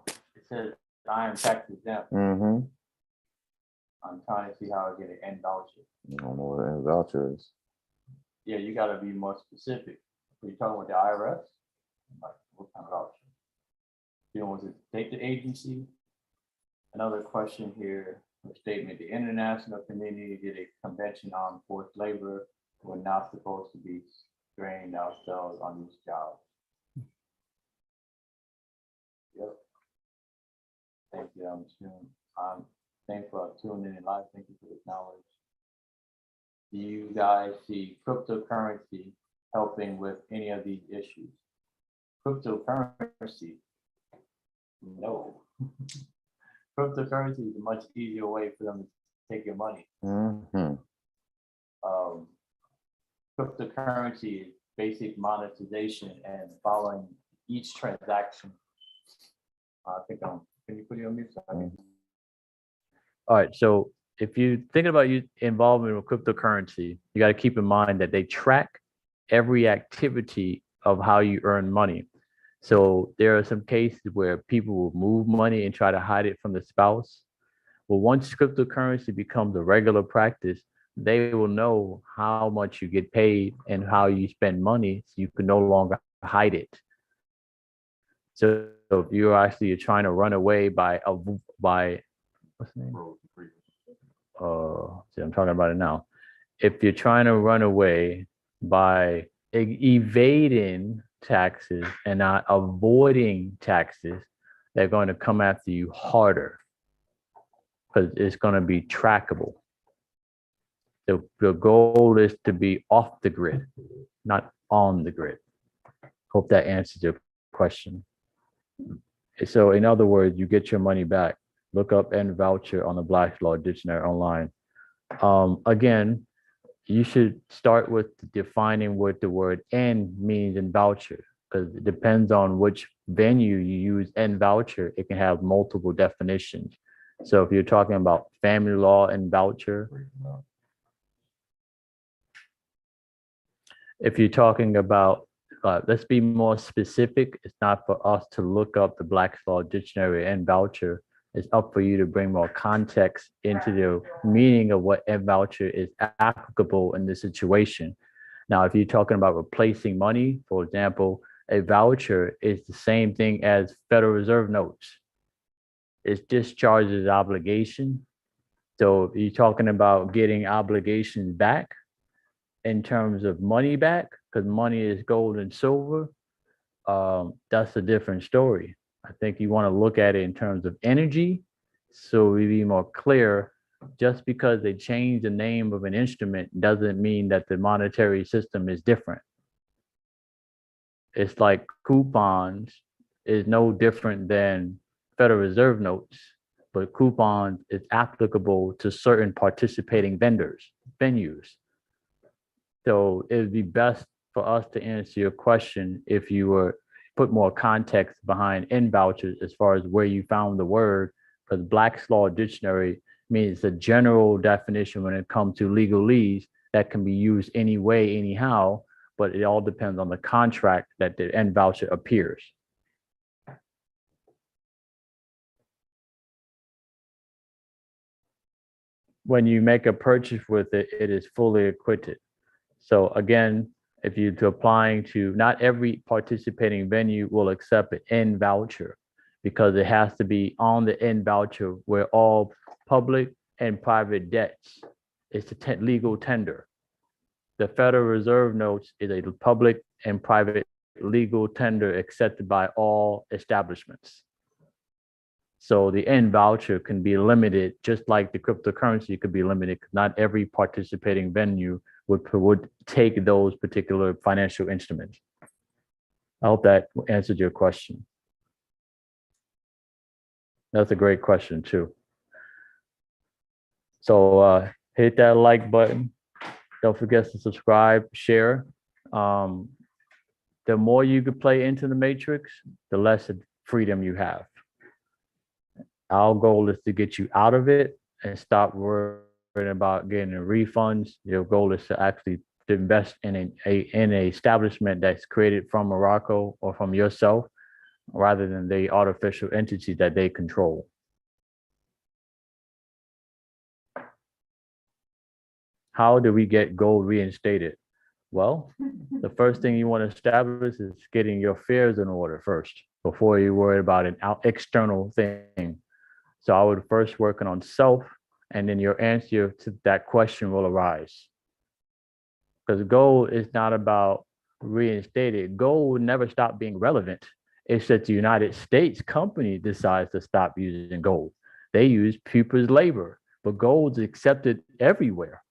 It says I am tax exempt. Mm-hmm. I'm trying to see how I get an N voucher. I don't know what an N voucher is. Yeah, you gotta be more specific. Are you talking with the IRS? Like, what kind of voucher? You know, was it take the agency? Another question here, a statement, the international community did a convention on forced labor. We're not supposed to be straining ourselves on these jobs. Yep. Thank you, I'm thankful for tuning in live. Thank you for the knowledge. Do you guys see cryptocurrency helping with any of these issues? Cryptocurrency? No. Cryptocurrency is a much easier way for them to take your money. Mm-hmm. Cryptocurrency is basic monetization and following each transaction. I think can you put it on mute? All right, so if you're thinking about your involvement with cryptocurrency, you got to keep in mind that they track every activity of how you earn money. So there are some cases where people will move money and try to hide it from the spouse. Well, once cryptocurrency becomes a regular practice, they will know how much you get paid and how you spend money, so you can no longer hide it. So if you're actually trying to run away by what's the name? See, I'm talking about it now. If you're trying to run away by evading taxes and not avoiding taxes, they're going to come after you harder because it's going to be trackable. The goal is to be off the grid, not on the grid. Hope that answers your question. So in other words, you get your money back. Look up N voucher on the Black's Law Dictionary online. Again, you should start with defining what the word N means in voucher, because it depends on which venue you use N voucher, it can have multiple definitions. So if you're talking about family law and voucher, if you're talking about, let's be more specific, it's not for us to look up the Black's Law Dictionary and voucher. It's up for you to bring more context into the meaning of what N voucher is applicable in this situation. Now, if you're talking about replacing money, for example, a voucher is the same thing as Federal Reserve notes. It discharges obligation. So if you're talking about getting obligations back in terms of money back, because money is gold and silver, that's a different story. I think you want to look at it in terms of energy, so we be more clear just because they change the name of an instrument doesn't mean that the monetary system is different. It's like coupons is no different than Federal Reserve notes, but coupons is applicable to certain participating venues. So it would be best for us to answer your question if you were put more context behind in vouchers as far as where you found the word, because Black's Law Dictionary means a general definition when it comes to legalese that can be used any way, anyhow, but it all depends on the contract that the end voucher appears. When you make a purchase with it, it is fully acquitted. So again, if you're applying to, not every participating venue will accept an end voucher because it has to be on the end voucher where all public and private debts is the legal tender. The Federal Reserve notes is a public and private legal tender accepted by all establishments. So the end voucher can be limited, just like the cryptocurrency could be limited. Not every participating venue would take those particular financial instruments. I hope that answered your question. That's a great question too. So hit that like button. Don't forget to subscribe, share. The more you could play into the matrix, the less freedom you have. Our goal is to get you out of it and stop worrying about getting refunds. Your goal is to actually invest in an establishment that's created from Morocco or from yourself, rather than the artificial entity that they control. How do we get gold reinstated? Well, the first thing you want to establish is getting your affairs in order first, before you worry about an external thing. So I would first work on self, and then your answer to that question will arise. Because gold is not about reinstated. Gold will never stop being relevant. It's that the United States company decides to stop using gold. They use people's labor, but gold's accepted everywhere.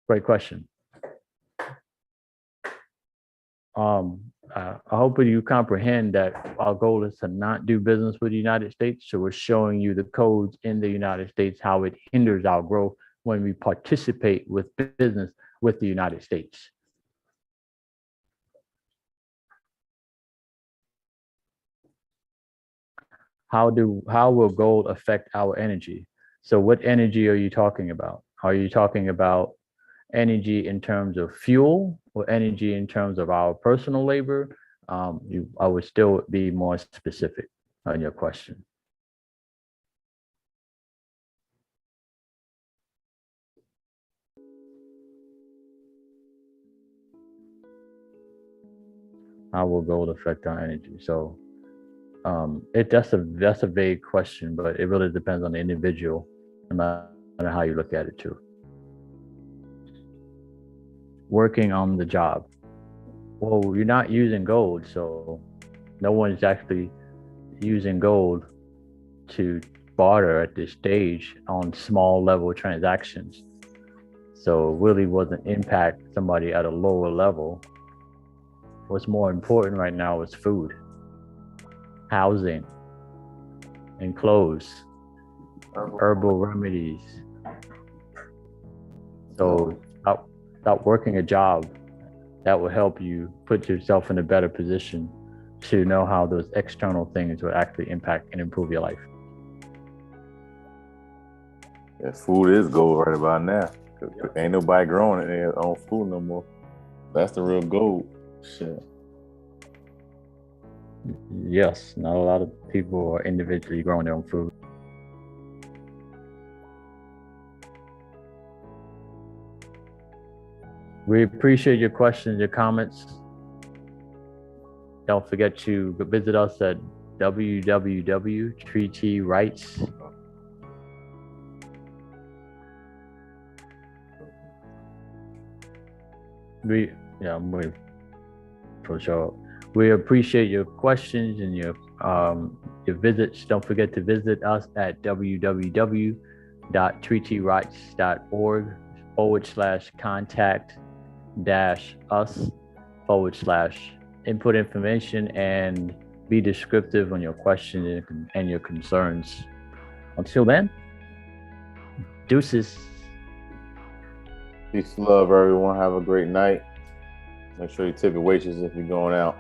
Great question. I hope you comprehend that our goal is to not do business with the United States. So we're showing you the codes in the United States, how it hinders our growth when we participate with business with the United States. How will gold affect our energy? So what energy are you talking about? Are you talking about energy in terms of fuel or energy in terms of our personal labor? I would still be more specific on your question. How will gold affect our energy? So that's a vague question, but it really depends on the individual, no matter how you look at it too. Working on the job. Well, you're not using gold, so no one's actually using gold to barter at this stage on small level transactions. So it really wasn't impact somebody at a lower level. What's more important right now is food, housing, and clothes, herbal remedies. So stop working a job. That will help you put yourself in a better position to know how those external things will actually impact and improve your life. Yeah, food is gold right about now. Ain't nobody growing their own food no more. That's the real gold. Shit. Yes, not a lot of people are individually growing their own food. We appreciate your questions, your comments. Don't forget to visit us at www.treatyrights. I'm waiting for the show. We appreciate your questions and your your visits. Don't forget to visit us at www.treatyrights.org/contact-us/input information and be descriptive on your questions and your concerns. Until then, deuces. Peace, love, everyone. Have a great night. Make sure you tip your waitresses if you're going out.